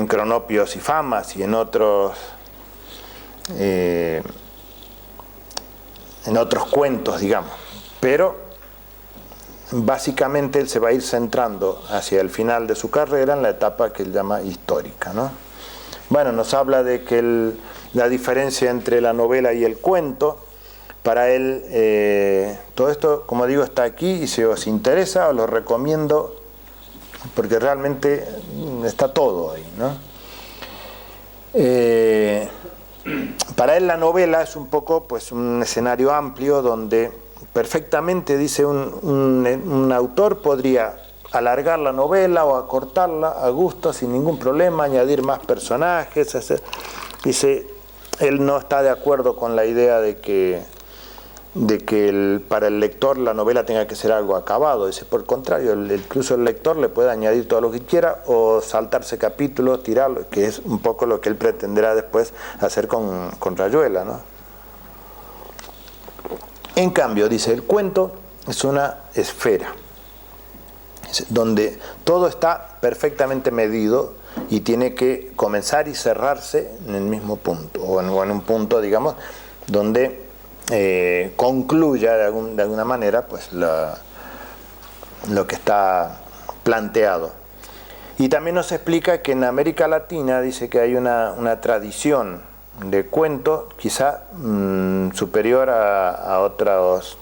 Cronopios y Famas y en otros cuentos, digamos, pero básicamente él se va a ir centrando hacia el final de su carrera en la etapa que él llama histórica, ¿no? Bueno, nos habla de que la diferencia entre la novela y el cuento, para él, todo esto, como digo, está aquí, y si os interesa, os lo recomiendo, porque realmente está todo ahí, ¿no? Para él la novela es un poco, pues, un escenario amplio donde perfectamente, dice, un autor podría alargar la novela o acortarla a gusto sin ningún problema, añadir más personajes, dice, él no está de acuerdo con la idea de que para el lector la novela tenga que ser algo acabado. Dice, por el contrario, incluso el lector le puede añadir todo lo que quiera o saltarse capítulos, tirarlo, que es un poco lo que él pretenderá después hacer con Rayuela, ¿no? En cambio, dice, el cuento es una esfera, donde todo está perfectamente medido y tiene que comenzar y cerrarse en el mismo punto, o en un punto, digamos, donde concluya de alguna manera, pues, lo que está planteado. Y también nos explica que en América Latina, dice, que hay una tradición de cuento quizá superior a otras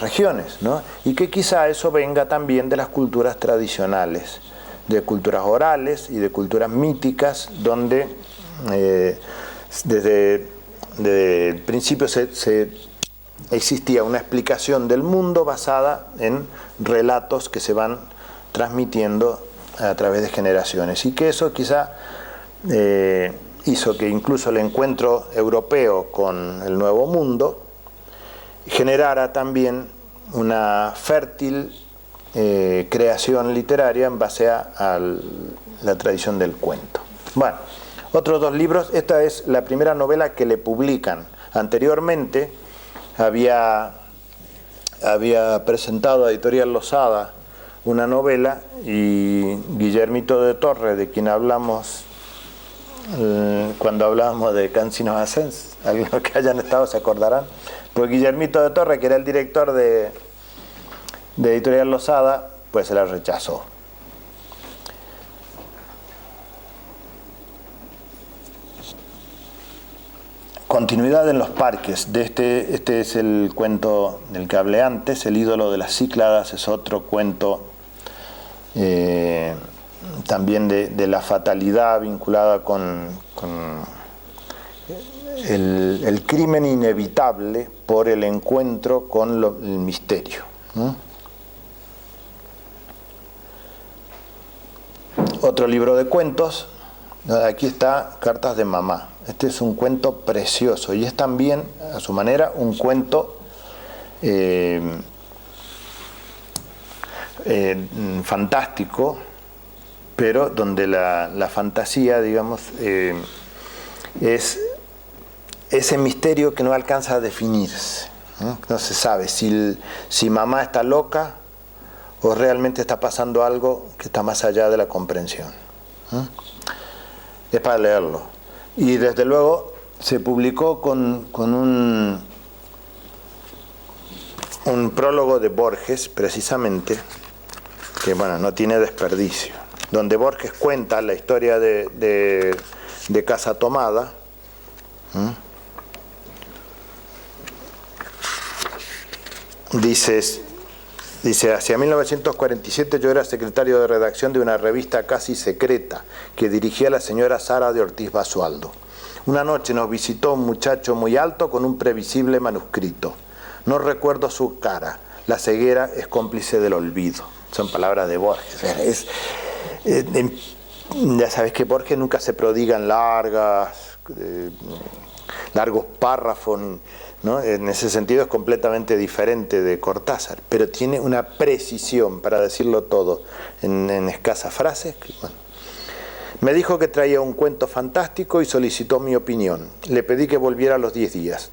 regiones, ¿no? Y que quizá eso venga también de las culturas tradicionales, de culturas orales y de culturas míticas, donde desde el principio existía una explicación del mundo basada en relatos que se van transmitiendo a través de generaciones, y que eso quizá hizo que incluso el encuentro europeo con el Nuevo Mundo generara también una fértil creación literaria en base a la tradición del cuento. Bueno, otros dos libros. Esta es la primera novela que le publican. Anteriormente había presentado a Editorial Losada una novela, y Guillermito de Torre, de quien hablamos cuando hablábamos de Cansinos Ascens, algunos que hayan estado se acordarán, pues Guillermito de Torre, que era el director de Editorial Losada, pues se la rechazó. Continuidad en los parques. Este es el cuento del que hablé antes. El ídolo de las Cícladas es otro cuento también de la fatalidad vinculada con el crimen inevitable por el encuentro con el misterio, ¿no? Otro libro de cuentos. Aquí está Cartas de Mamá. Este es un cuento precioso y es también, a su manera, un cuento fantástico, pero donde la fantasía, digamos, es ese misterio que no alcanza a definirse, ¿no? No se sabe si mamá está loca o realmente está pasando algo que está más allá de la comprensión, ¿no? Es para leerlo. Y desde luego se publicó con un prólogo de Borges, precisamente, que, bueno, no tiene desperdicio, donde Borges cuenta la historia de Casa Tomada. Dice, hacia 1947 yo era secretario de redacción de una revista casi secreta que dirigía la señora Sara de Ortiz Basualdo. Una noche nos visitó un muchacho muy alto con un previsible manuscrito. No recuerdo su cara. La ceguera es cómplice del olvido. Son palabras de Borges. Ya sabes que Borges nunca se prodiga en largos párrafos, ¿no? En ese sentido es completamente diferente de Cortázar, pero tiene una precisión para decirlo todo en escasas frases. Bueno. Me dijo que traía un cuento fantástico y solicitó mi opinión. Le pedí que volviera a los 10 días.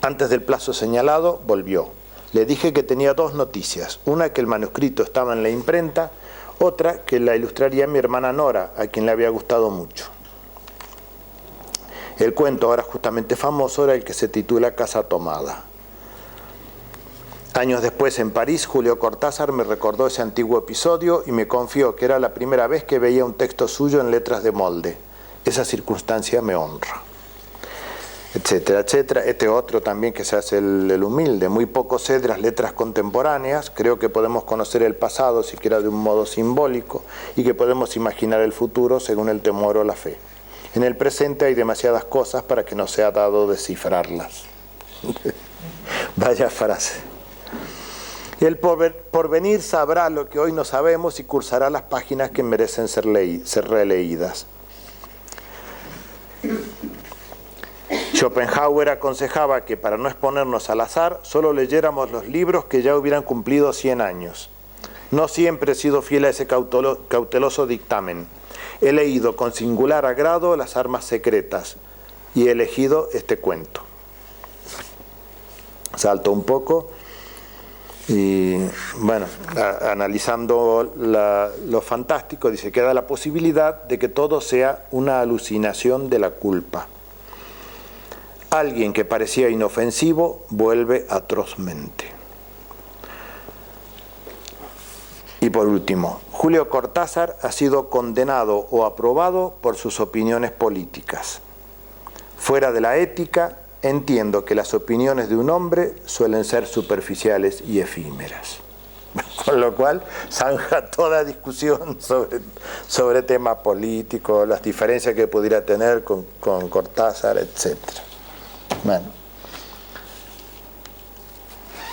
Antes del plazo señalado, volvió. Le dije que tenía dos noticias. Una, que el manuscrito estaba en la imprenta. Otra, que la ilustraría mi hermana Nora, a quien le había gustado mucho. El cuento ahora justamente famoso era el que se titula Casa Tomada. Años después, en París, Julio Cortázar me recordó ese antiguo episodio y me confió que era la primera vez que veía un texto suyo en letras de molde. Esa circunstancia me honra. etcétera, etcétera. Este otro también que se hace el humilde. Muy poco sé de las letras contemporáneas, creo que podemos conocer el pasado siquiera de un modo simbólico y que podemos imaginar el futuro según el temor o la fe. En el presente hay demasiadas cosas para que nos sea dado descifrarlas. Vaya frase. El porvenir sabrá lo que hoy no sabemos y cursará las páginas que merecen ser releídas. Schopenhauer aconsejaba que para no exponernos al azar, solo leyéramos los libros que ya hubieran cumplido 100 años. No siempre he sido fiel a ese cauteloso dictamen. He leído con singular agrado Las armas secretas y he elegido este cuento. Salto un poco y, bueno, analizando lo fantástico, dice, queda la posibilidad de que todo sea una alucinación de la culpa. Alguien que parecía inofensivo vuelve atrozmente. Y por último, Julio Cortázar ha sido condenado o aprobado por sus opiniones políticas. Fuera de la ética, entiendo que las opiniones de un hombre suelen ser superficiales y efímeras. Con lo cual zanja toda discusión sobre temas políticos, las diferencias que pudiera tener con Cortázar, etc. Bueno.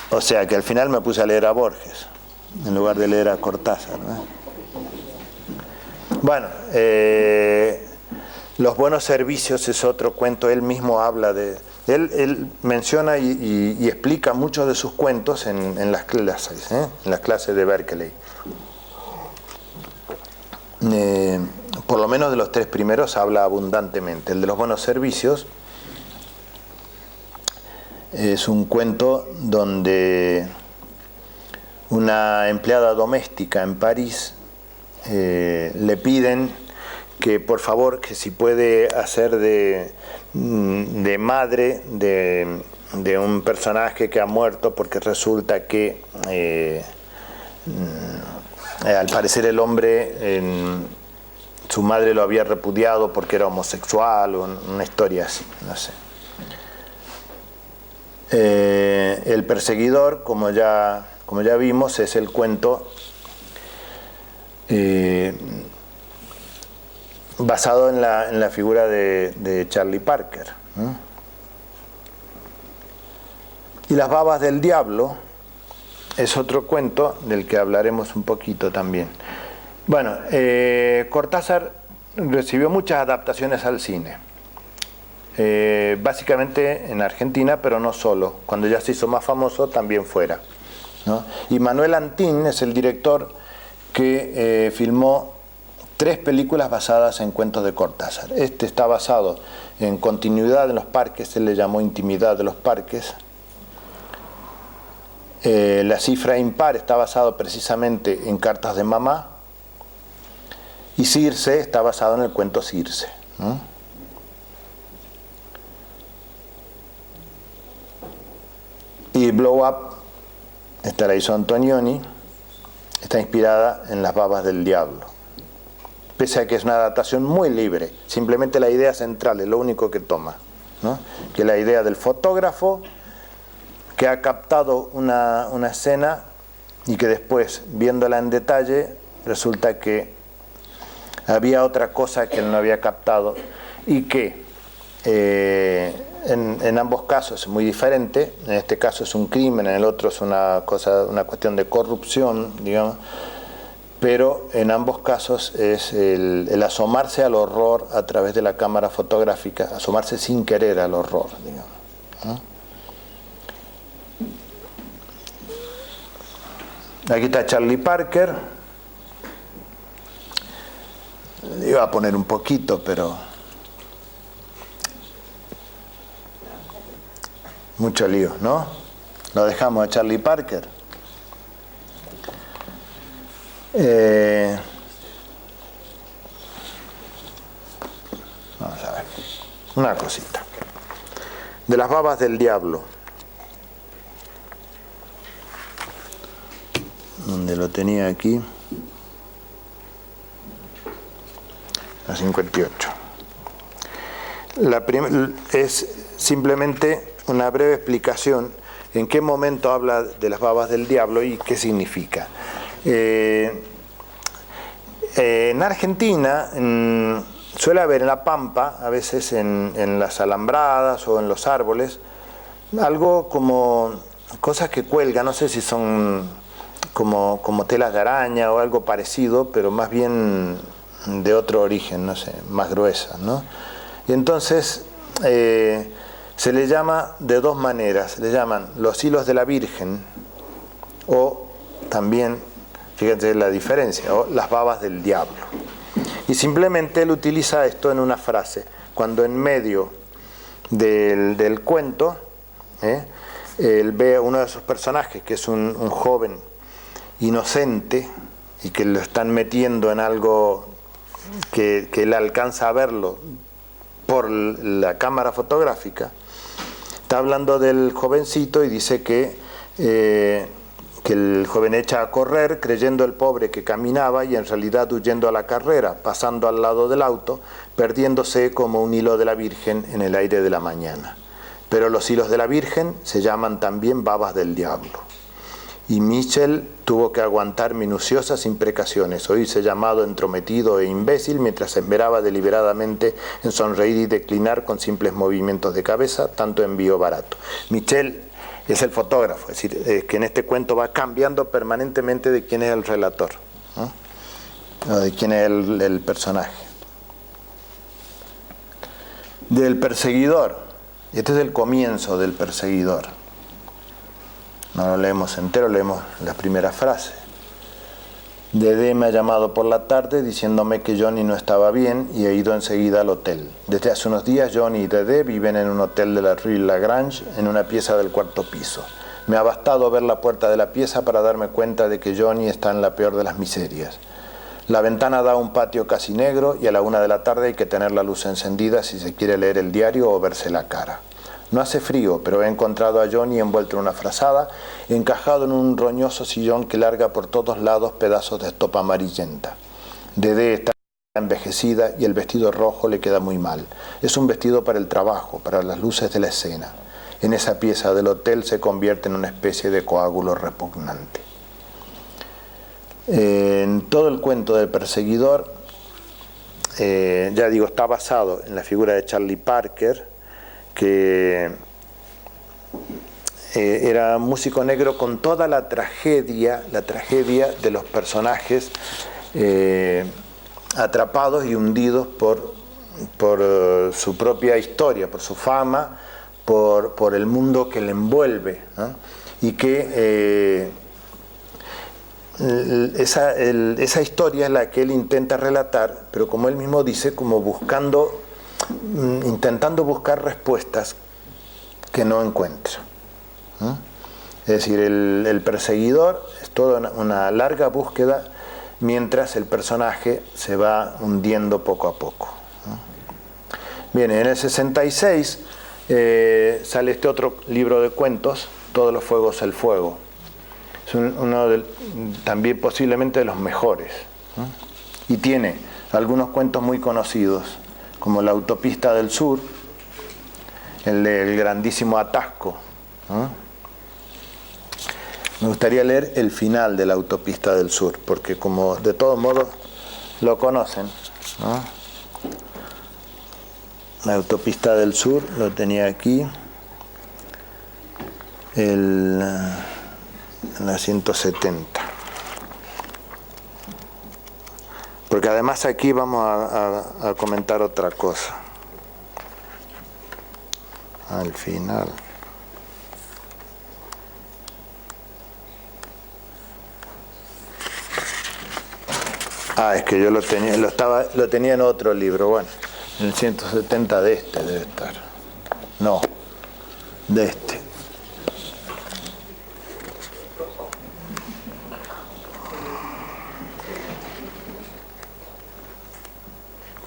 O sea que al final me puse a leer a Borges en lugar de leer a Cortázar, ¿no? Bueno, Los buenos servicios es otro cuento. Él mismo habla de... Él menciona y explica muchos de sus cuentos en las clases de Berkeley. Por lo menos de los 3 primeros habla abundantemente. El de los buenos servicios es un cuento donde una empleada doméstica en París le piden que por favor, que si puede hacer de madre de un personaje que ha muerto, porque resulta que al parecer el hombre, su madre lo había repudiado porque era homosexual o una historia así, no sé. El perseguidor, como ya vimos, es el cuento basado en la figura de Charlie Parker. Y Las babas del diablo es otro cuento del que hablaremos un poquito también. Bueno, Cortázar recibió muchas adaptaciones al cine. Básicamente en Argentina, pero no solo. Cuando ya se hizo más famoso, también fuera, ¿no? Y Manuel Antín es el director que filmó 3 películas basadas en cuentos de Cortázar. Este está basado en Continuidad en los parques, él le llamó Intimidad de los parques. La cifra impar está basado precisamente en Cartas de mamá. Y Circe está basado en el cuento Circe, ¿no? Y Blow Up, esta la hizo Antonioni, está inspirada en Las babas del diablo. Pese a que es una adaptación muy libre, simplemente la idea central es lo único que toma, ¿no? Que la idea del fotógrafo que ha captado una escena y que después, viéndola en detalle, resulta que había otra cosa que él no había captado y que en ambos casos es muy diferente. En este caso es un crimen, en el otro es una cuestión de corrupción, digamos, pero en ambos casos es el asomarse al horror a través de la cámara fotográfica, asomarse sin querer al horror, digamos, ¿no? Aquí está Charlie Parker. Le iba a poner un poquito, pero mucho lío, ¿no? Lo dejamos a Charlie Parker. Vamos a ver una cosita de Las babas del diablo, donde lo tenía aquí, a 58. La primera es simplemente una breve explicación en qué momento habla de las babas del diablo y qué significa. En Argentina suele haber en la pampa, a veces en las alambradas o en los árboles, algo como cosas que cuelgan, no sé si son como telas de araña o algo parecido, pero más bien de otro origen, no sé, más gruesas, ¿no? Y entonces se le llama de dos maneras, le llaman los hilos de la Virgen o también, fíjate la diferencia, o las babas del diablo. Y simplemente él utiliza esto en una frase, cuando en medio del cuento, él ve a uno de sus personajes, que es un joven inocente, y que lo están metiendo en algo que él alcanza a verlo por la cámara fotográfica. Está hablando del jovencito y dice que el joven echa a correr creyendo el pobre que caminaba y en realidad huyendo a la carrera, pasando al lado del auto, perdiéndose como un hilo de la Virgen en el aire de la mañana. Pero los hilos de la Virgen se llaman también babas del diablo. Y Michel tuvo que aguantar minuciosas imprecaciones, oírse llamado entrometido e imbécil mientras se esmeraba deliberadamente en sonreír y declinar con simples movimientos de cabeza tanto envío barato. Michel es el fotógrafo, es decir, que en este cuento va cambiando permanentemente de quién es el relator, ¿no? O de quién es el personaje. Del perseguidor, este es el comienzo del perseguidor. No lo leemos entero, leemos la primera frase. Dede me ha llamado por la tarde diciéndome que Johnny no estaba bien y he ido enseguida al hotel. Desde hace unos días Johnny y Dede viven en un hotel de la Rue Lagrange en una pieza del 4º piso. Me ha bastado ver la puerta de la pieza para darme cuenta de que Johnny está en la peor de las miserias. La ventana da a un patio casi negro y a la 1 de la tarde hay que tener la luz encendida si se quiere leer el diario o verse la cara. No hace frío, pero he encontrado a Johnny envuelto en una frazada, encajado en un roñoso sillón que larga por todos lados pedazos de estopa amarillenta. Dede está envejecida y el vestido rojo le queda muy mal. Es un vestido para el trabajo, para las luces de la escena. En esa pieza del hotel se convierte en una especie de coágulo repugnante. En todo el cuento del perseguidor, ya digo, está basado en la figura de Charlie Parker, que era músico negro con toda la tragedia de los personajes atrapados y hundidos por su propia historia, por su fama, por el mundo que le envuelve, ¿no? Y que esa historia es la que él intenta relatar, pero como él mismo dice, como intentando buscar respuestas que no encuentra. Es decir, el perseguidor es toda una larga búsqueda mientras el personaje se va hundiendo poco a poco. Bien, en el 66 sale este otro libro de cuentos, Todos los fuegos el fuego. Es también posiblemente de los mejores, y tiene algunos cuentos muy conocidos como La autopista del sur, el grandísimo atasco. Me gustaría leer el final de La autopista del sur, porque como de todos modos lo conocen, ¿no? La autopista del sur, lo tenía aquí, en la 170. Porque además aquí vamos a comentar otra cosa. Al final. Es que yo lo tenía en otro libro. Bueno, en el 170 de este debe estar. No, de este.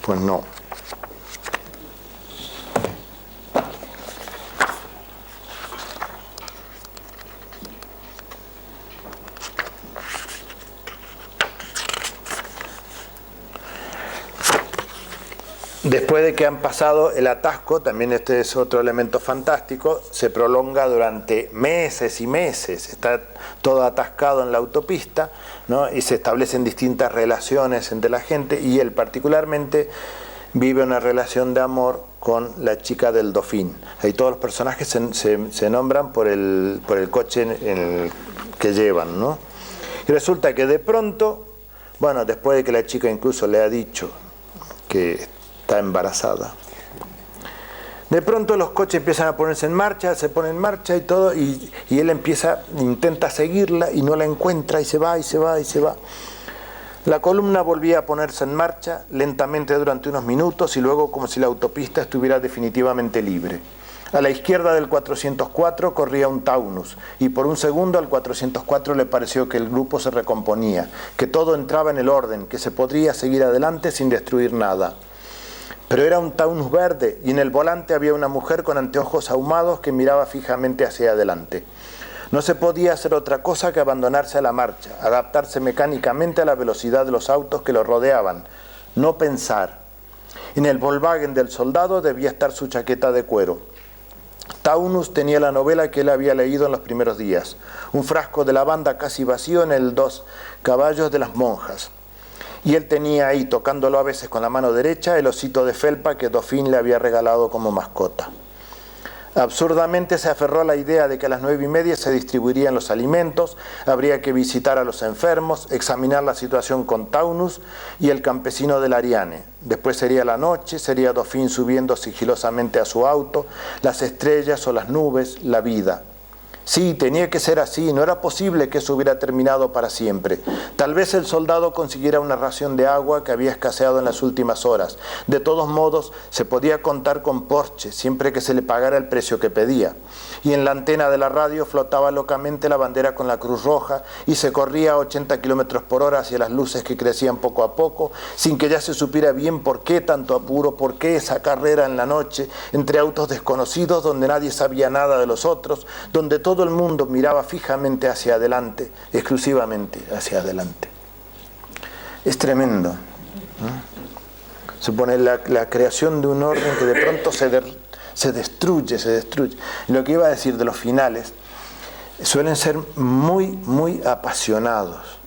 Pues no. Después de que han pasado el atasco, también este es otro elemento fantástico, se prolonga durante meses y meses, está todo atascado en la autopista, ¿no? Y se establecen distintas relaciones entre la gente, y él particularmente vive una relación de amor con la chica del Dauphin. Ahí todos los personajes se nombran por el coche en el que llevan, ¿no? Y resulta que de pronto, bueno, después de que la chica incluso le ha dicho que está embarazada, de pronto los coches empiezan a ponerse en marcha, se ponen en marcha y todo, y él intenta seguirla y no la encuentra, y se va, y se va, y se va. La columna volvía a ponerse en marcha lentamente durante unos minutos, y luego como si la autopista estuviera definitivamente libre. A la izquierda del 404 corría un Taunus, y por un segundo al 404 le pareció que el grupo se recomponía, que todo entraba en el orden, que se podría seguir adelante sin destruir nada. Pero era un Taunus verde, y en el volante había una mujer con anteojos ahumados que miraba fijamente hacia adelante. No se podía hacer otra cosa que abandonarse a la marcha, adaptarse mecánicamente a la velocidad de los autos que lo rodeaban, no pensar. En el Volkswagen del soldado debía estar su chaqueta de cuero. Taunus tenía la novela que él había leído en los primeros días, un frasco de lavanda casi vacío en el 2 caballos de las monjas. Y él tenía ahí, tocándolo a veces con la mano derecha, el osito de felpa que Dauphin le había regalado como mascota. Absurdamente se aferró a la idea de que a las 9:30 se distribuirían los alimentos, habría que visitar a los enfermos, examinar la situación con Taunus y el campesino del Ariane. Después sería la noche, sería Dauphin subiendo sigilosamente a su auto, las estrellas o las nubes, la vida. Sí, tenía que ser así, no era posible que eso hubiera terminado para siempre. Tal vez el soldado consiguiera una ración de agua que había escaseado en las últimas horas. De todos modos, se podía contar con Porsche, siempre que se le pagara el precio que pedía. Y en la antena de la radio flotaba locamente la bandera con la Cruz Roja, y se corría a 80 kilómetros por hora hacia las luces que crecían poco a poco, sin que ya se supiera bien por qué tanto apuro, por qué esa carrera en la noche, entre autos desconocidos donde nadie sabía nada de los otros, donde todo el mundo miraba fijamente hacia adelante, exclusivamente hacia adelante. Es tremendo, ¿no? Supone la creación de un orden que de pronto se destruye. Y lo que iba a decir de los finales, suelen ser muy, muy apasionados.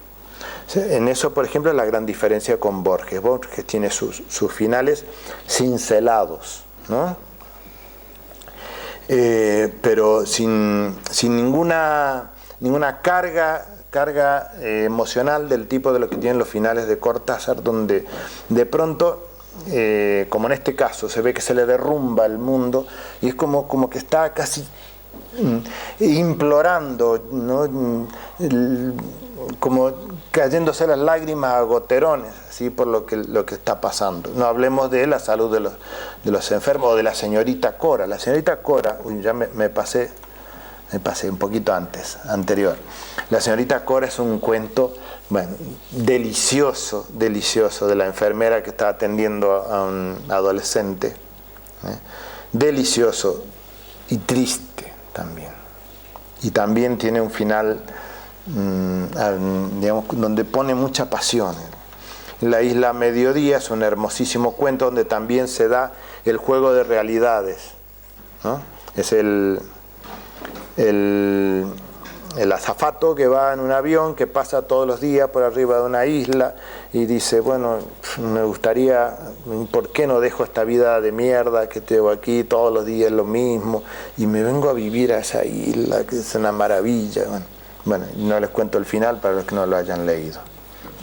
En eso, por ejemplo, es la gran diferencia con Borges. Borges tiene sus finales cincelados, ¿no? Pero sin ninguna carga emocional del tipo de lo que tienen los finales de Cortázar, donde de pronto, como en este caso, se ve que se le derrumba el mundo y es como que está casi implorando, ¿no? Como cayéndose las lágrimas a goterones, así por lo que está pasando. No hablemos de la salud de los enfermos o de la señorita Cora. La señorita Cora, ya me pasé un poquito anterior. La señorita Cora es un cuento, bueno, delicioso de la enfermera que está atendiendo a un adolescente, delicioso y triste también. Y también tiene un final, digamos, donde pone mucha pasión. La isla Mediodía es un hermosísimo cuento donde también se da el juego de realidades, ¿no? Es el azafato que va en un avión que pasa todos los días por arriba de una isla y dice, bueno, me gustaría, ¿por qué no dejo esta vida de mierda que tengo aquí todos los días lo mismo y me vengo a vivir a esa isla que es una maravilla? Bueno, no les cuento el final para los que no lo hayan leído,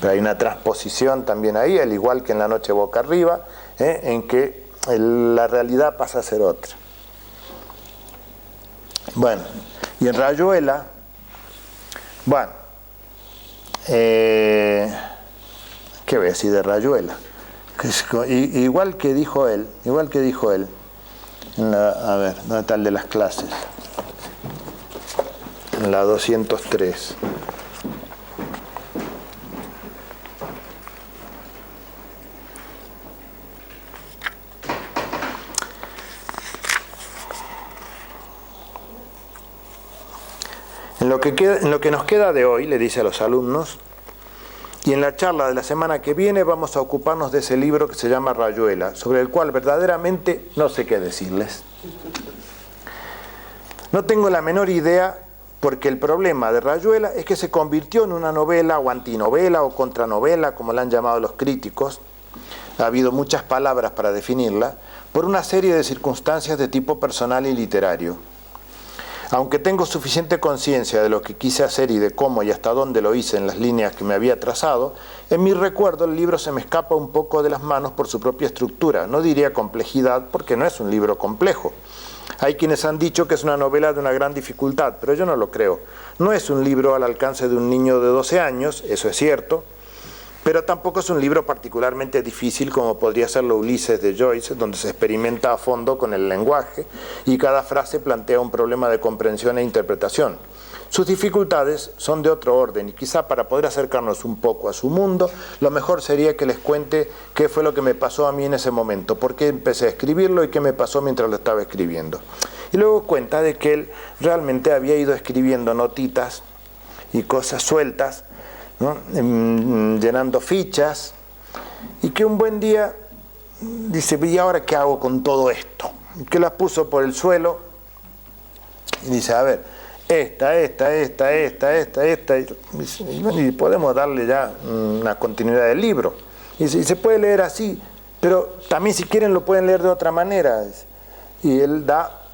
pero hay una transposición también ahí, al igual que en La noche boca arriba, en que la realidad pasa a ser otra. Bueno, y en Rayuela, bueno, ¿qué voy a decir de Rayuela? Igual que dijo él, a ver, ¿dónde está el de las clases? En la 203. En lo que nos queda de hoy, le dice a los alumnos, Y en la charla de la semana que viene vamos a ocuparnos de ese libro que se llama Rayuela, sobre el cual verdaderamente no sé qué decirles. No tengo la menor idea, porque el problema de Rayuela es que se convirtió en una novela o antinovela o contranovela, como la han llamado los críticos. Ha habido muchas palabras para definirla, por una serie de circunstancias de tipo personal y literario. Aunque tengo suficiente conciencia de lo que quise hacer y de cómo y hasta dónde lo hice en las líneas que me había trazado, en mi recuerdo el libro se me escapa un poco de las manos por su propia estructura. No diría complejidad, porque no es un libro complejo. Hay quienes han dicho que es una novela de una gran dificultad, pero yo no lo creo. No es un libro al alcance de un niño de 12 años, eso es cierto, pero tampoco es un libro particularmente difícil como podría serlo Ulises de Joyce, donde se experimenta a fondo con el lenguaje y cada frase plantea un problema de comprensión e interpretación. Sus dificultades son de otro orden y quizá para poder acercarnos un poco a su mundo, lo mejor sería que les cuente qué fue lo que me pasó a mí en ese momento, por qué empecé a escribirlo y qué me pasó mientras lo estaba escribiendo. Y luego cuenta de que él realmente había ido escribiendo notitas y cosas sueltas, ¿no? Llenando fichas, y que un buen día dice, ¿y ahora qué hago con todo esto? Que las puso por el suelo y dice, a ver, esta, y podemos darle ya una continuidad del libro. Y se puede leer así, pero también si quieren lo pueden leer de otra manera. Y él da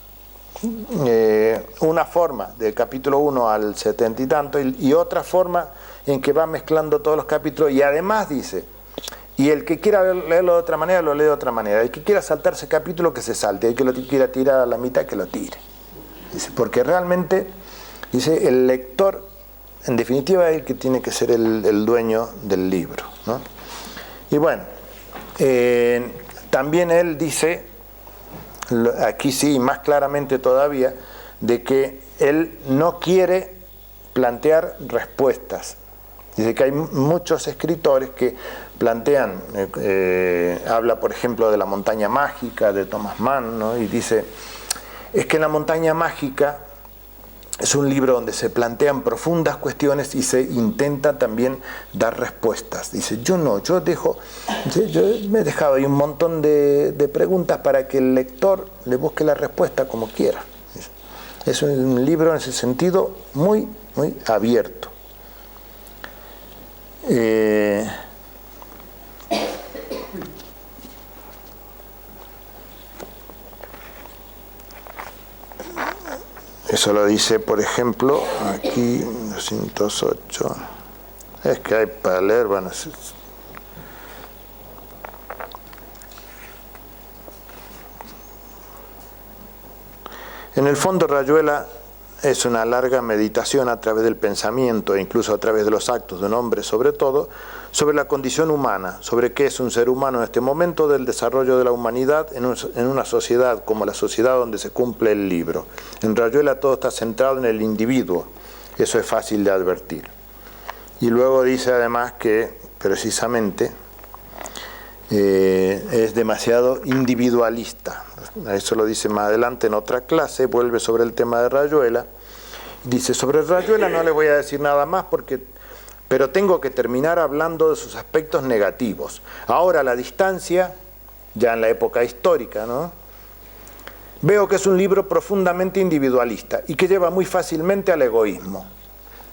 una forma del capítulo 1 al 70 y tanto, y otra forma en que va mezclando todos los capítulos, y además dice, y el que quiera leerlo de otra manera, lo lee de otra manera. El que quiera saltarse capítulo, que se salte. El que lo quiera tirar a la mitad, que lo tire. Dice, porque realmente, dice, el lector, en definitiva, es el que tiene que ser el dueño del libro, ¿no? Y bueno, también él dice, aquí sí, más claramente todavía, de que él no quiere plantear respuestas. Dice que hay muchos escritores que plantean, habla por ejemplo de La montaña mágica de Thomas Mann, ¿no? Y dice, es que La montaña mágica es un libro donde se plantean profundas cuestiones y se intenta también dar respuestas. Dice, yo me he dejado ahí un montón de preguntas para que el lector le busque la respuesta como quiera. Es un libro en ese sentido muy, muy abierto. Eso lo dice, por ejemplo, aquí, 208. Es que hay para leer, van a ser. En el fondo, Rayuela es una larga meditación a través del pensamiento e incluso a través de los actos de un hombre, sobre todo, sobre la condición humana, sobre qué es un ser humano en este momento del desarrollo de la humanidad en una sociedad como la sociedad donde se cumple el libro. En Rayuela todo está centrado en el individuo, eso es fácil de advertir. Y luego dice además que, precisamente, es demasiado individualista. Eso lo dice más adelante en otra clase, vuelve sobre el tema de Rayuela. Dice, sobre Rayuela no le voy a decir nada más pero tengo que terminar hablando de sus aspectos negativos. Ahora a la distancia, ya en la época histórica, ¿no? Veo que es un libro profundamente individualista y que lleva muy fácilmente al egoísmo.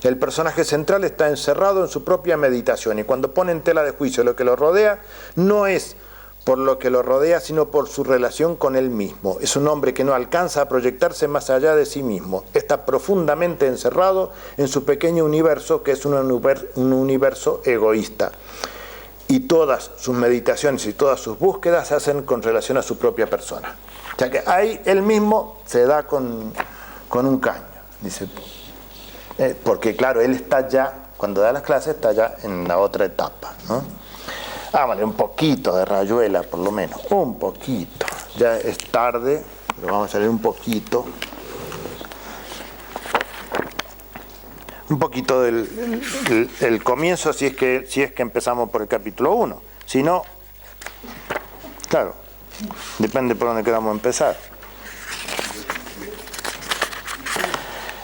El personaje central está encerrado en su propia meditación y cuando pone en tela de juicio lo que lo rodea, no es por lo que lo rodea, sino por su relación con él mismo. Es un hombre que no alcanza a proyectarse más allá de sí mismo. Está profundamente encerrado en su pequeño universo, que es un universo egoísta. Y todas sus meditaciones y todas sus búsquedas se hacen con relación a su propia persona. O sea que ahí él mismo se da con un caño, dice. Porque claro, él está ya, cuando da las clases, está ya en la otra etapa, ¿no? Vale, un poquito de Rayuela, por lo menos, un poquito. Ya es tarde, pero vamos a leer un poquito. Un poquito del comienzo, si es que empezamos por el capítulo 1. Si no, claro, depende por dónde queramos empezar.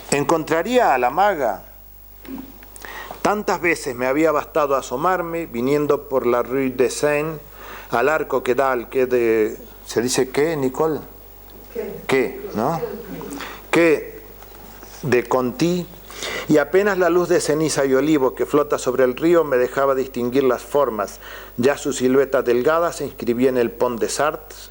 Encontraría a la maga Tantas veces me había bastado asomarme, viniendo por la Rue de Seine, al arco que da al quai de... ¿Se dice qué, Nicole? ¿Qué? ¿No? ¿Qué de Conti? Y apenas la luz de ceniza y olivo que flota sobre el río me dejaba distinguir las formas. Ya su silueta delgada se inscribía en el Pont des Arts.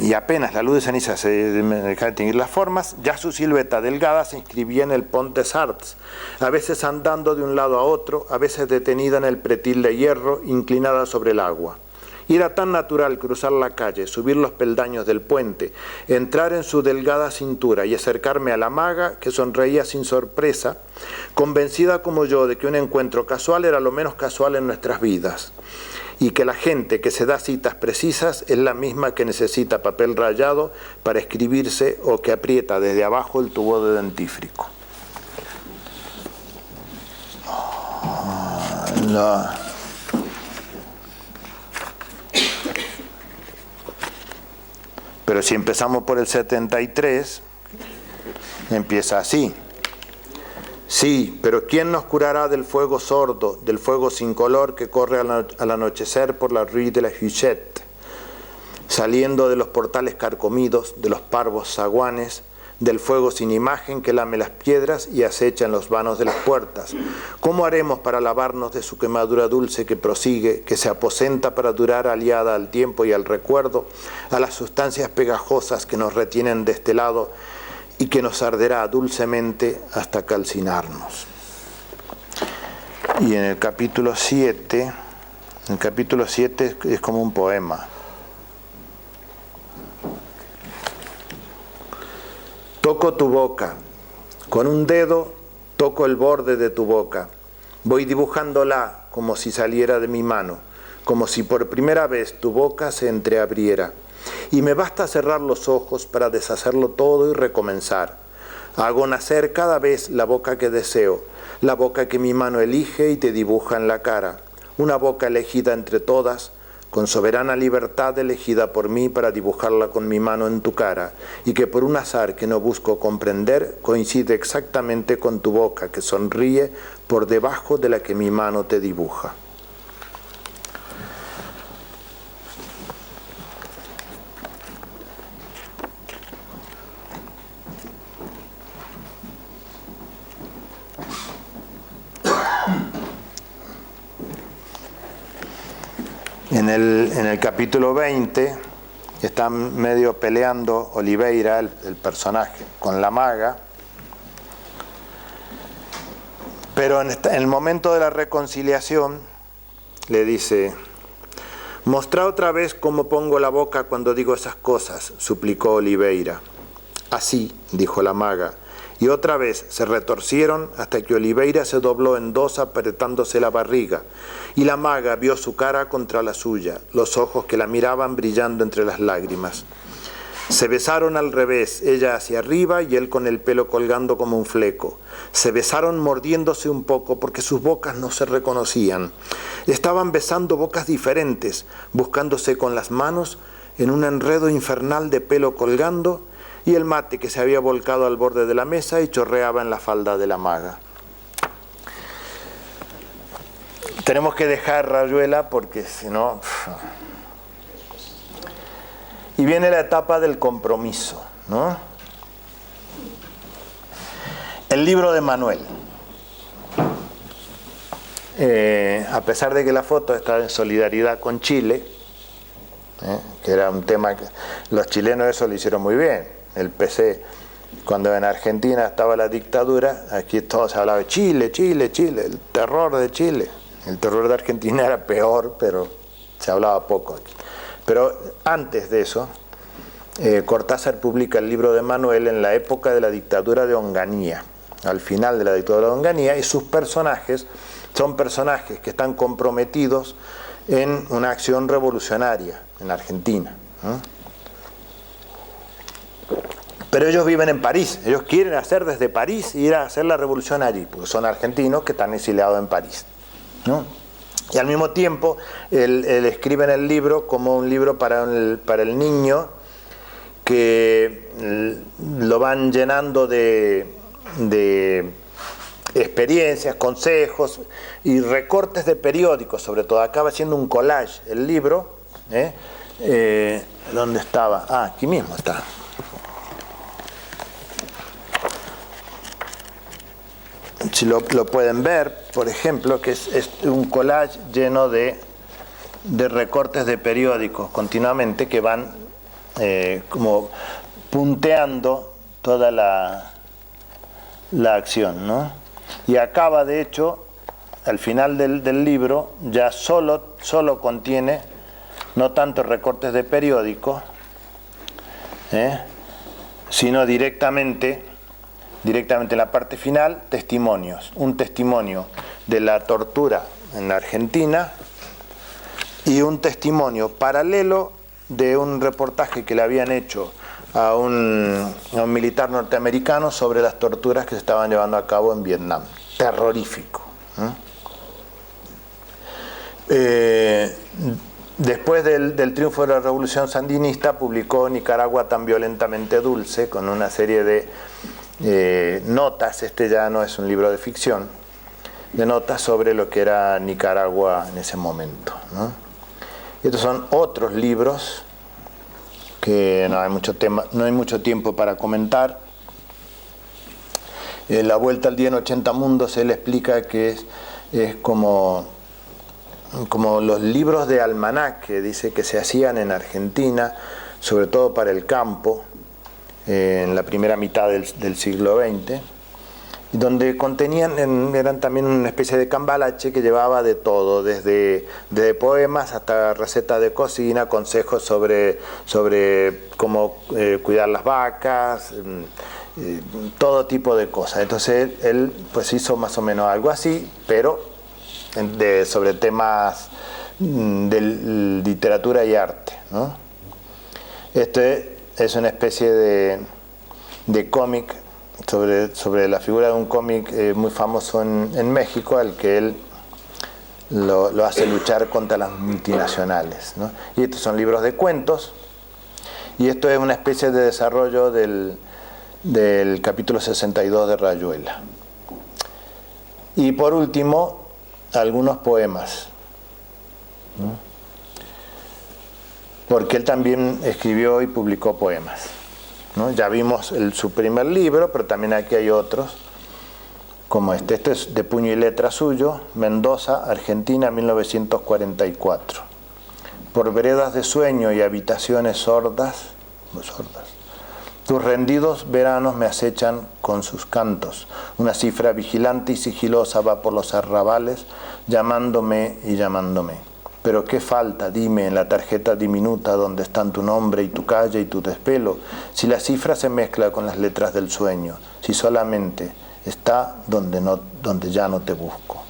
Y apenas la luz de ceniza me dejaba distinguir las formas, ya su silueta delgada se inscribía en el Pont des Arts, a veces andando de un lado a otro, a veces detenida en el pretil de hierro, inclinada sobre el agua. Y era tan natural cruzar la calle, subir los peldaños del puente, entrar en su delgada cintura y acercarme a la maga, que sonreía sin sorpresa, convencida como yo de que un encuentro casual era lo menos casual en nuestras vidas, y que la gente que se da citas precisas es la misma que necesita papel rayado para escribirse o que aprieta desde abajo el tubo de dentífrico. No. Pero si empezamos por el 73, empieza así. Sí, pero ¿quién nos curará del fuego sordo, del fuego sin color que corre al anochecer por la Rue de la Huchette, saliendo de los portales carcomidos, de los parvos zaguanes, del fuego sin imagen que lame las piedras y acecha en los vanos de las puertas? ¿Cómo haremos para lavarnos de su quemadura dulce que prosigue, que se aposenta para durar aliada al tiempo y al recuerdo, a las sustancias pegajosas que nos retienen de este lado y que nos arderá dulcemente hasta calcinarnos? Y en el capítulo 7, es como un poema. Toco tu boca, con un dedo toco el borde de tu boca, voy dibujándola como si saliera de mi mano, como si por primera vez tu boca se entreabriera, y me basta cerrar los ojos para deshacerlo todo y recomenzar. Hago nacer cada vez la boca que deseo, la boca que mi mano elige y te dibuja en la cara, una boca elegida entre todas, con soberana libertad elegida por mí para dibujarla con mi mano en tu cara, y que por un azar que no busco comprender, coincide exactamente con tu boca que sonríe por debajo de la que mi mano te dibuja. En el capítulo 20 están medio peleando Oliveira, el personaje, con la maga, pero en el momento de la reconciliación le dice: «Mostrá otra vez cómo pongo la boca cuando digo esas cosas», suplicó Oliveira. «Así», dijo la maga, y otra vez se retorcieron hasta que Oliveira se dobló en dos apretándose la barriga, y la maga vio su cara contra la suya, los ojos que la miraban brillando entre las lágrimas. Se besaron al revés, ella hacia arriba y él con el pelo colgando como un fleco. Se besaron mordiéndose un poco porque sus bocas no se reconocían. Estaban besando bocas diferentes, buscándose con las manos en un enredo infernal de pelo colgando, y el mate que se había volcado al borde de la mesa y chorreaba en la falda de la maga. Tenemos que dejar Rayuela porque si no... Y viene la etapa del compromiso, ¿no? El libro de Manuel. A pesar de que la foto está en solidaridad con Chile, que era un tema que los chilenos eso lo hicieron muy bien. El PC, cuando en Argentina estaba la dictadura, aquí todo se hablaba de Chile, Chile, Chile, el terror de Chile. El terror de Argentina era peor, pero se hablaba poco aquí. Pero antes de eso, Cortázar publica el libro de Manuel en la época de la dictadura de Onganía, al final de la dictadura de Onganía, y sus personajes son personajes que están comprometidos en una acción revolucionaria en Argentina, ¿no? Pero ellos viven en París, ellos quieren hacer desde París ir a hacer la revolución allí, porque son argentinos que están exiliados en París, ¿no? Y al mismo tiempo él escribe en el libro como un libro para el niño, que lo van llenando de experiencias, consejos y recortes de periódicos, sobre todo. Acaba siendo un collage el libro. ¿Dónde estaba? Ah, aquí mismo está. Si lo pueden ver, por ejemplo, que es un collage lleno de recortes de periódicos continuamente que van como punteando toda la acción, ¿no? Y acaba, de hecho, al final del libro, ya solo contiene, no tanto recortes de periódicos, sino directamente en la parte final, testimonios. Un testimonio de la tortura en la Argentina y un testimonio paralelo de un reportaje que le habían hecho a un militar norteamericano sobre las torturas que se estaban llevando a cabo en Vietnam. Terrorífico. Después del triunfo de la revolución sandinista, publicó Nicaragua tan violentamente dulce, con una serie de notas. Este ya no es un libro de ficción, de notas sobre lo que era Nicaragua en ese momento, ¿no? Y estos son otros libros que no hay mucho tiempo para comentar. La vuelta al día en 80 mundos, él explica que es como los libros de almanaque, dice, que se hacían en Argentina, sobre todo para el campo, en la primera mitad del siglo XX, donde eran también una especie de cambalache que llevaba de todo, desde poemas hasta recetas de cocina, consejos sobre cómo cuidar las vacas, todo tipo de cosas. Entonces él pues hizo más o menos algo así, pero sobre temas de literatura y arte, ¿no? Este es una especie de cómic sobre la figura de un cómic muy famoso en México, al que él lo hace luchar contra las multinacionales, ¿no? Y estos son libros de cuentos, y esto es una especie de desarrollo del capítulo 62 de Rayuela. Y por último, algunos poemas, ¿no? Porque él también escribió y publicó poemas, ¿no? Ya vimos su primer libro, pero también aquí hay otros, como este. Este es de puño y letra suyo, Mendoza, Argentina, 1944. Por veredas de sueño y habitaciones sordas, tus rendidos veranos me acechan con sus cantos. Una cifra vigilante y sigilosa va por los arrabales, llamándome y llamándome. Pero qué falta, dime, en la tarjeta diminuta donde están tu nombre y tu calle y tu despelo, si la cifra se mezcla con las letras del sueño, si solamente está donde ya no te busco.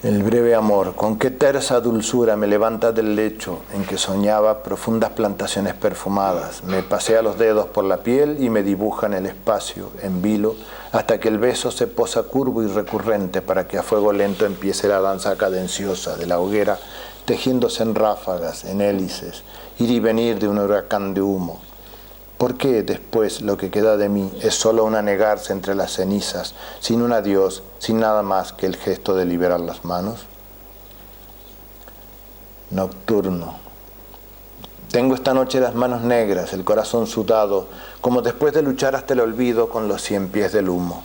El breve amor, con qué tersa dulzura me levanta del lecho en que soñaba profundas plantaciones perfumadas, me pasea los dedos por la piel y me dibuja en el espacio, en vilo, hasta que el beso se posa curvo y recurrente para que a fuego lento empiece la danza cadenciosa de la hoguera, tejiéndose en ráfagas, en hélices, ir y venir de un huracán de humo. ¿Por qué después lo que queda de mí es solo un anegarse entre las cenizas, sin un adiós, sin nada más que el gesto de liberar las manos? Nocturno. Tengo esta noche las manos negras, el corazón sudado, como después de luchar hasta el olvido con los 100 pies del humo.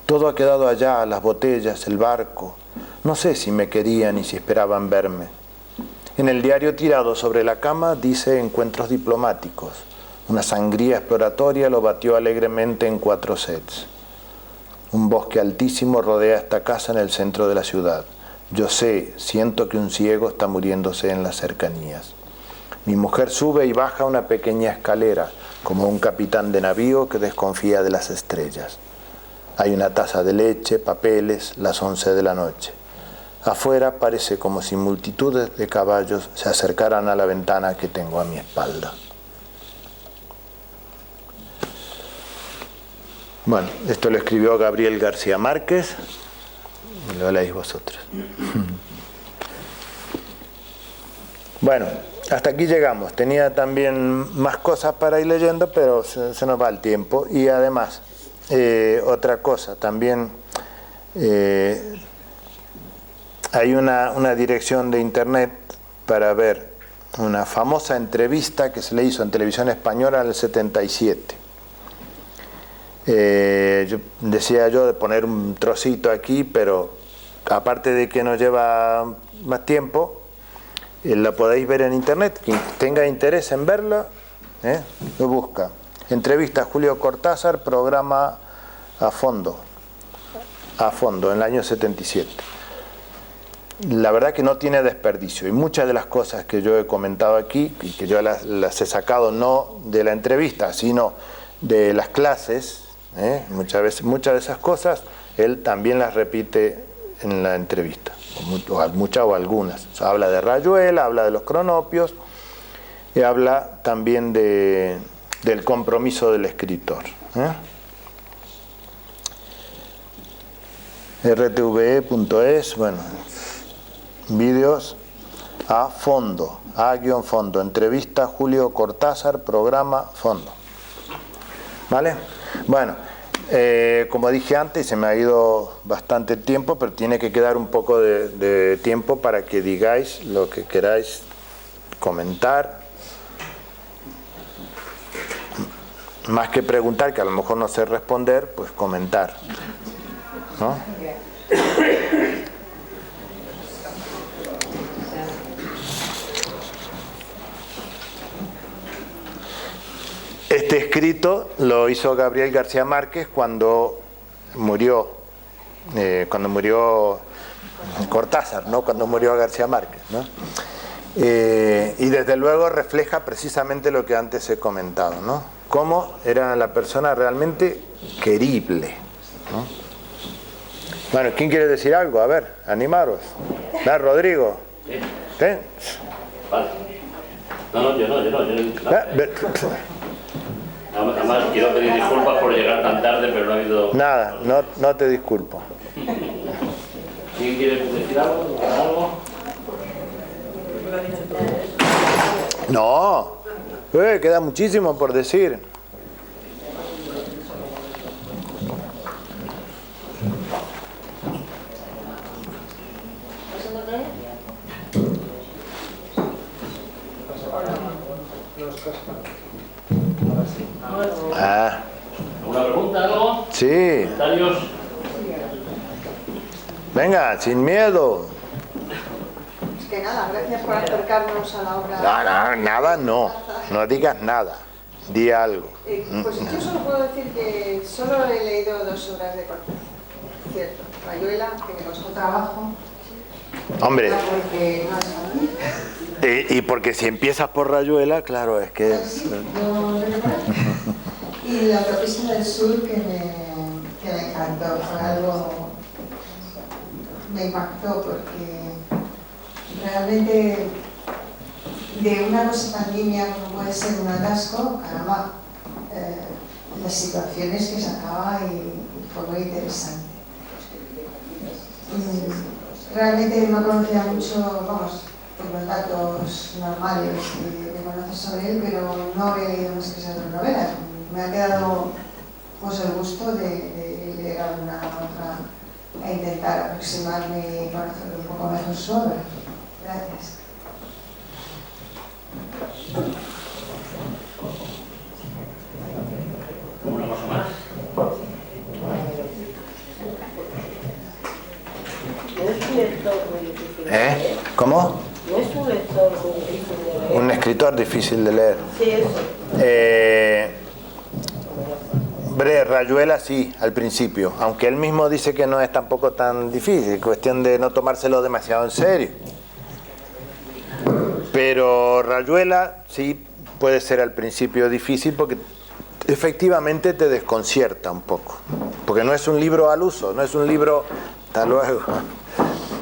Todo ha quedado allá, las botellas, el barco. No sé si me querían y si esperaban verme. En el diario tirado sobre la cama dice encuentros diplomáticos. Una sangría exploratoria lo batió alegremente en 4 sets. Un bosque altísimo rodea esta casa en el centro de la ciudad. Yo siento que un ciego está muriéndose en las cercanías. Mi mujer sube y baja una pequeña escalera, como un capitán de navío que desconfía de las estrellas. Hay una taza de leche, papeles, las 11 de la noche. Afuera parece como si multitudes de caballos se acercaran a la ventana que tengo a mi espalda. Bueno, esto lo escribió Gabriel García Márquez, y lo leéis vosotros. Bueno, hasta aquí llegamos. Tenía también más cosas para ir leyendo, pero se nos va el tiempo. Y además, otra cosa, también hay una dirección de internet para ver una famosa entrevista que se le hizo en televisión española en el 77. Decía yo de poner un trocito aquí, pero aparte de que nos lleva más tiempo, la podéis ver en internet. Quien tenga interés en verla, lo busca. Entrevista a Julio Cortázar, programa a fondo, en el año 77. La verdad que no tiene desperdicio, y muchas de las cosas que yo he comentado aquí, y que yo las he sacado no de la entrevista, sino de las clases, muchas de esas cosas él también las repite en la entrevista, muchas o algunas. O sea, habla de Rayuela, habla de los cronopios y habla también del compromiso del escritor. rtve.es, bueno, vídeos a fondo, a-fondo, entrevista Julio Cortázar, programa fondo. ¿Vale? Bueno, como dije antes, se me ha ido bastante tiempo, pero tiene que quedar un poco de tiempo para que digáis lo que queráis comentar. Más que preguntar, que a lo mejor no sé responder, pues comentar, ¿no? Este escrito lo hizo Gabriel García Márquez cuando murió Cortázar, ¿no? Cuando murió García Márquez, ¿no? Y desde luego refleja precisamente lo que antes he comentado, ¿no? Cómo era la persona realmente querible, ¿no? Bueno, ¿quién quiere decir algo? A ver, animaros. ¿Va, Rodrigo? ¿Sí? Vale. No, yo no. Además, quiero pedir disculpas por llegar tan tarde, pero no ha habido... Nada, no te disculpo. ¿Quién quiere decir algo? No, queda muchísimo por decir. ¿Alguna pregunta, algo? Sí. ¿Comentarios? Venga, sin miedo. Es que nada, gracias por acercarnos a la obra. Nada, no digas nada. Di algo. Pues yo solo puedo decir que solo he leído 2 obras de Cortázar. Cierto, Rayuela, que me costó trabajo. Hombre. Porque no es fácil. Y porque si empiezas por Rayuela, claro, es que... Y la autopista del sur que me encantó, fue algo... Me impactó porque realmente de una cosa tan nimia como puede ser un atasco, caramba, las situaciones que sacaba y fue muy interesante. Realmente no conocía mucho, vamos, los datos normales que conoces sobre él, pero no he leído más que esas 2 novelas. Me ha quedado pues el gusto de leer alguna otra e intentar aproximarme y conocer un poco mejor su obra. Gracias. ¿Una cosa más? No es un lector muy difícil de leer. ¿Cómo? No es un lector muy difícil de leer. Un escritor difícil de leer. Sí, eso. Rayuela sí, al principio, aunque él mismo dice que no es tampoco tan difícil, cuestión de no tomárselo demasiado en serio. Pero Rayuela sí puede ser al principio difícil porque efectivamente te desconcierta un poco, porque no es un libro al uso, no es un libro, hasta luego,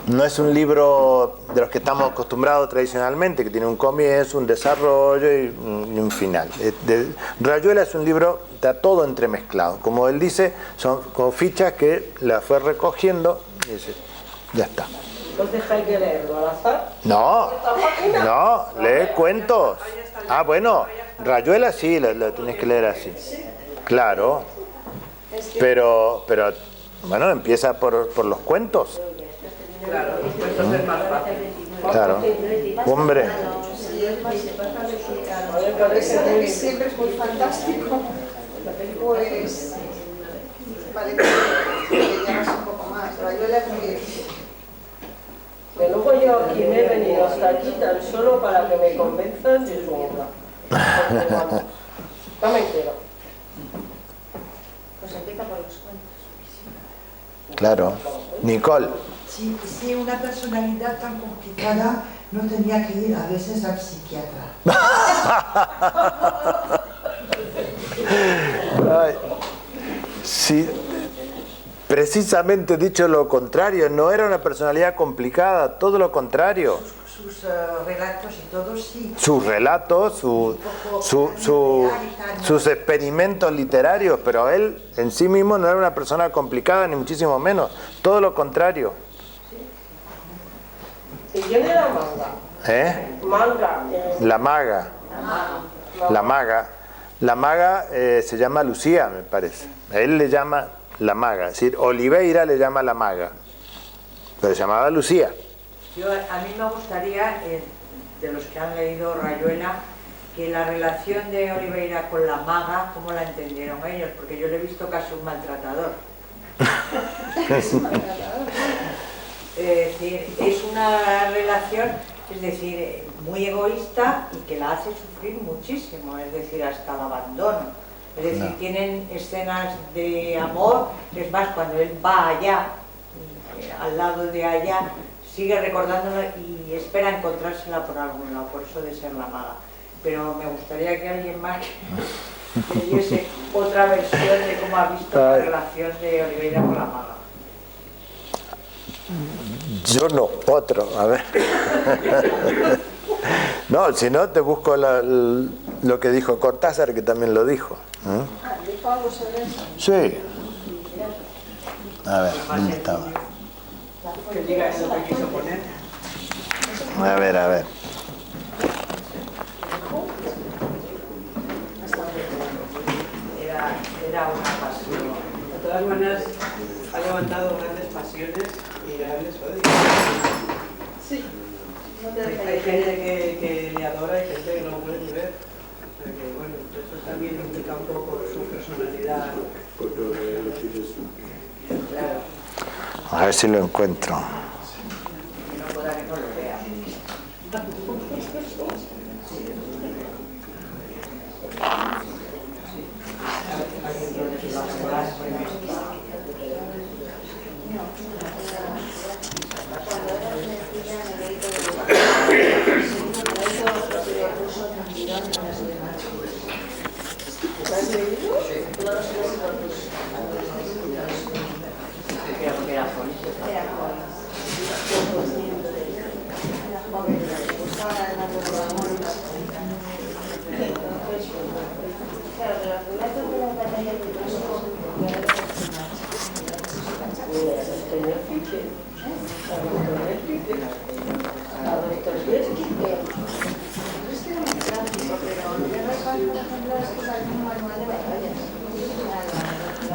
no es un libro de los que estamos acostumbrados tradicionalmente, que tiene un comienzo, un desarrollo y un final. Rayuela es un libro, está todo entremezclado. Como él dice, son como fichas que la fue recogiendo y dice, ya está. Entonces hay que leerlo al azar. No, no, lee cuentos. Ah, bueno, Rayuela sí, lo tienes que leer así. Claro, pero bueno, empieza por los cuentos. Claro, los cuentos es más fácil. Claro, hombre. Ese siempre es muy fantástico, pues vale que llegas un poco más. Rayuela es muy difícil. Que luego yo aquí me he venido hasta aquí tan solo para que me convenzan de su obra. Porque, vamos, no me entero. Pues empieza por los cuentos. Claro. Nicole. Si una personalidad tan complicada no tenía que ir a veces al psiquiatra. Ay, sí, precisamente dicho lo contrario, no era una personalidad complicada, todo lo contrario. Sus relatos y todo, sí. Sus relatos, sus experimentos literarios, pero él en sí mismo no era una persona complicada, ni muchísimo menos, todo lo contrario. ¿Y quién era manga? Manga. La maga. La maga. La maga se llama Lucía, me parece. Él le llama la maga. Es decir, Oliveira le llama la maga. Pero se llamaba Lucía. A mí me gustaría, de los que han leído Rayuela, que la relación de Oliveira con la maga, ¿cómo la entendieron ellos? Porque yo le he visto casi un maltratador. Es una relación, es decir, muy egoísta y que la hace sufrir muchísimo, es decir, hasta el abandono. Es decir, tienen escenas de amor, es más, cuando él va allá, al lado de allá, sigue recordándola y espera encontrársela por algún lado, por eso de ser la maga. Pero me gustaría que alguien más que diese otra versión de cómo ha visto la relación de Oliveira con la maga. Yo no, otro, a ver. No, si no, te busco lo que dijo Cortázar, que también lo dijo. ¿Dijo algo sobre eso? Sí. A ver, ¿dónde estaba? Que diga eso que quiso poner. A ver. Era una pasión. De todas maneras, ha levantado grandes pasiones y grandes odios. Sí. Hay gente que le adora y gente que no lo puede ni ver. O sea que, bueno, eso también indica un poco su personalidad. Claro. A ver si lo encuentro. No pueda que no lo vea.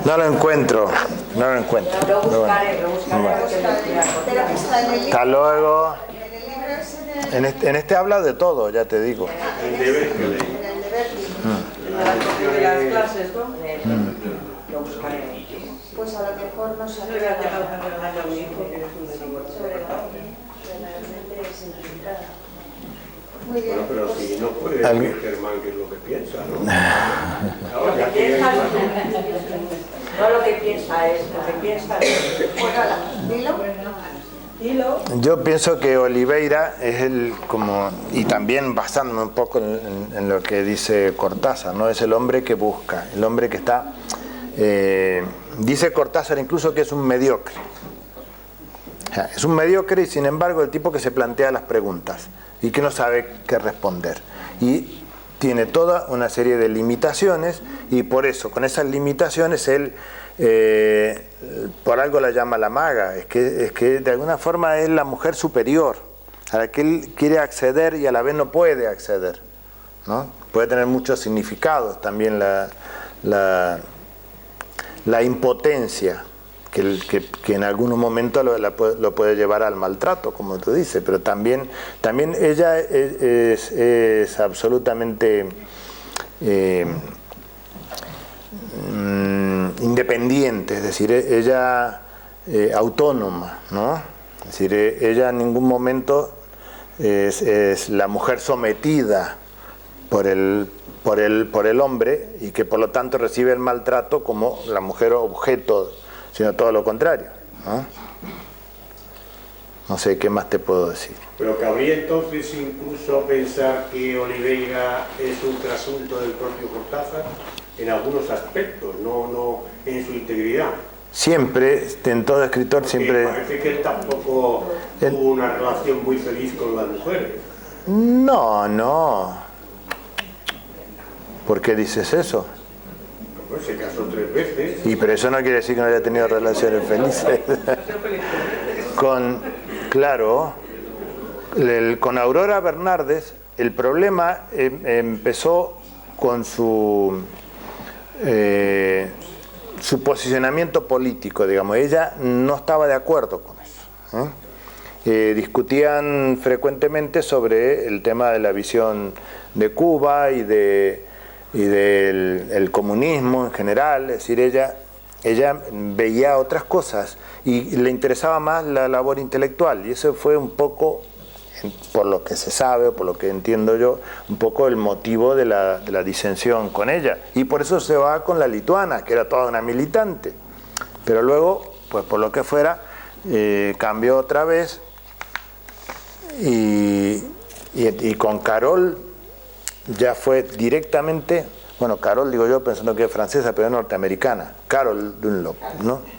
No lo encuentro. Lo buscaré. Pero que está en el libro. Hasta luego. En el libro ese de... En este habla de todo, ya te digo. En el de Berkeley. De las clases, ¿no? Lo buscaré. Pues a lo mejor no Yo sabe voy a dejar nada de regalar a mi hijo, que es un delincuente. sobre la obra. Realmente es intrincada. Muy bien. Bueno, pero si no puede decir Germán qué es lo que piensa, ¿no? Lo que piensa no lo que piensa es, lo que piensa es. Bueno, dilo. Yo pienso que Oliveira es el como, y también basándome un poco en lo que dice Cortázar, ¿no? Es el hombre que busca, el hombre que está, dice Cortázar incluso que es un mediocre. O sea, es un mediocre y sin embargo el tipo que se plantea las preguntas y que no sabe qué responder. Y tiene toda una serie de limitaciones y por eso, con esas limitaciones, él por algo la llama la maga, es que de alguna forma es la mujer superior, a la que él quiere acceder y a la vez no puede acceder, ¿no? Puede tener muchos significados también la impotencia, que en algún momento lo puede llevar al maltrato, como tú dices, pero también ella es absolutamente independiente, es decir, ella autónoma, ¿no? Es decir, ella en ningún momento es la mujer sometida por el hombre y que por lo tanto recibe el maltrato como la mujer objeto, sino todo lo contrario, ¿no? No sé qué más te puedo decir. Pero cabría entonces incluso pensar que Oliveira es un trasunto del propio Cortázar en algunos aspectos, no en su integridad. Siempre, en todo escritor, porque siempre... parece que él tampoco tuvo una relación muy feliz con las mujeres. No. ¿Por qué dices eso? Pues se casó 3 veces. Pero eso no quiere decir que no haya tenido relaciones felices. Con Aurora Bernardes, el problema empezó con su posicionamiento político, digamos. Ella no estaba de acuerdo con eso, ¿eh? Discutían frecuentemente sobre el tema de la visión de Cuba y del comunismo en general. Es decir, ella veía otras cosas y le interesaba más la labor intelectual, y eso fue un poco, por lo que se sabe o por lo que entiendo yo, un poco el motivo de la disensión con ella, y por eso se va con la lituana, que era toda una militante, pero luego, pues por lo que fuera, cambió otra vez, y con Carol ya fue directamente, bueno, Carol digo yo pensando que es francesa, pero es norteamericana, Carol Dunlop, ¿no?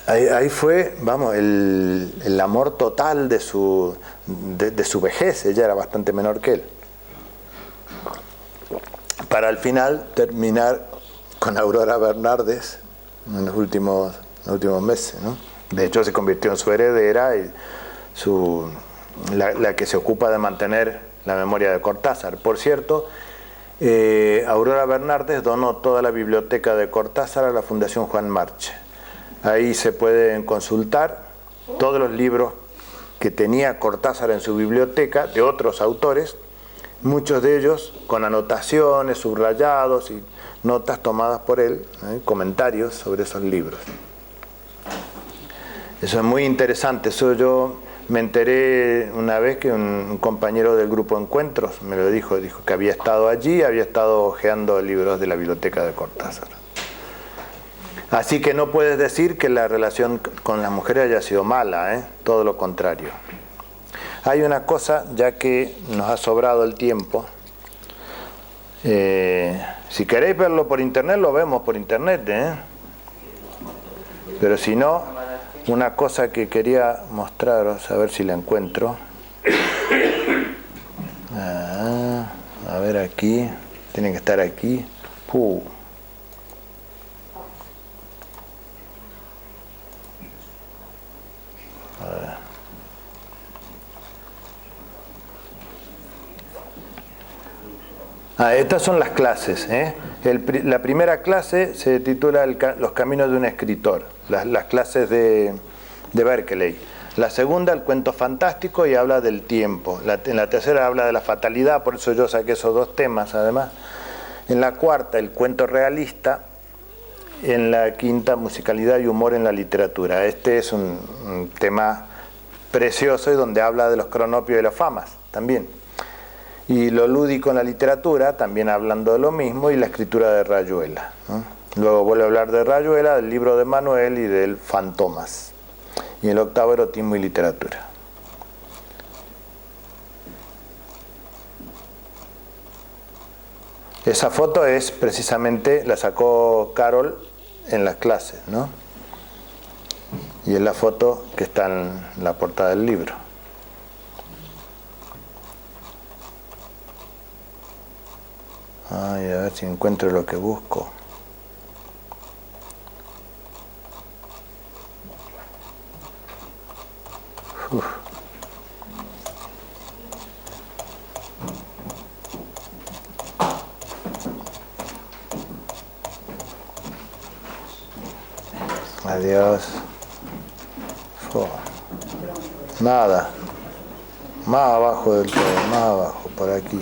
Ahí fue, vamos, el amor total de su vejez. Ella era bastante menor que él, para al final terminar con Aurora Bernardes en los últimos meses, ¿no? De hecho se convirtió en su heredera y la que se ocupa de mantener la memoria de Cortázar. Por cierto, Aurora Bernardes donó toda la biblioteca de Cortázar a la Fundación Juan March. Ahí se pueden consultar todos los libros que tenía Cortázar en su biblioteca, de otros autores, muchos de ellos con anotaciones, subrayados y notas tomadas por él, comentarios sobre esos libros. Eso es muy interesante. Eso yo me enteré una vez que un compañero del grupo Encuentros me lo dijo que había estado allí, había estado hojeando libros de la biblioteca de Cortázar. Así que no puedes decir que la relación con las mujeres haya sido mala, todo lo contrario. Hay una cosa, ya que nos ha sobrado el tiempo, si queréis verlo por internet, lo vemos por internet, pero si no, una cosa que quería mostraros, a ver si la encuentro. A ver aquí, tiene que estar aquí. Estas son las clases, la primera clase se titula Los caminos de un escritor, las clases de Berkeley. La segunda, el cuento fantástico, y habla del tiempo. En la tercera habla de la fatalidad, por eso yo saqué esos 2 temas además. En la cuarta, el cuento realista. En la quinta, musicalidad y humor en la literatura. Este es un tema precioso y donde habla de los cronopios y las famas también. Y lo lúdico en la literatura, también hablando de lo mismo, y la escritura de Rayuela, ¿no? Luego vuelve a hablar de Rayuela, del libro de Manuel y del Fantomas. Y el octavo, erotismo y literatura. Esa foto es precisamente, la sacó Carol en las clases, ¿no? Y es la foto que está en la portada del libro. Ay, a ver si encuentro lo que busco. Uf. Adiós. Nada. Más abajo del todo, más abajo, por aquí.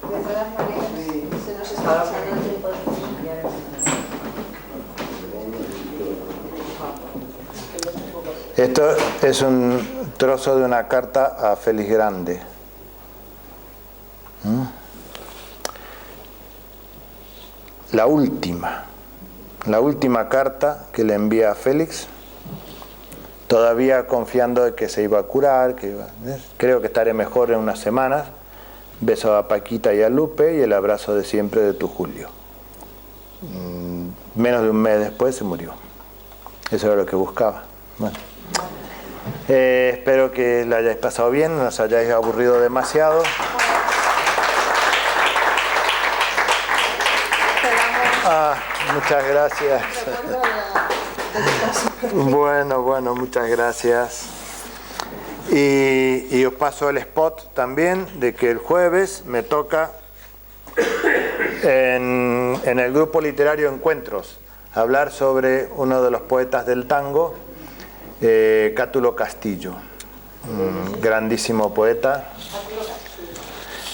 De todas maneras, se nos está pasando el tiempo de estudiar. Esto es un trozo de una carta a Félix Grande. La última carta que le envía a Félix, todavía confiando de que se iba a curar, creo que estaré mejor en unas semanas. Beso a Paquita y a Lupe y el abrazo de siempre de tu Julio. Menos de un mes después se murió. Eso era lo que buscaba. Bueno. Espero que la hayáis pasado bien, no os hayáis aburrido demasiado. Muchas gracias. Bueno, muchas gracias. Y os paso el spot también de que el jueves me toca en el grupo literario Encuentros hablar sobre uno de los poetas del tango, Cátulo Castillo, grandísimo poeta.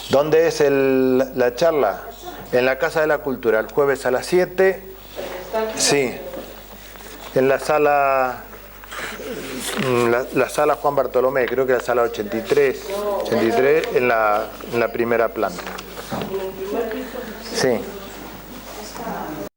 ¿Dónde es la charla? En la Casa de la Cultura, el jueves a las 7. Sí, en la sala Juan Bartolomé, creo que la sala 83 en la primera planta. Sí.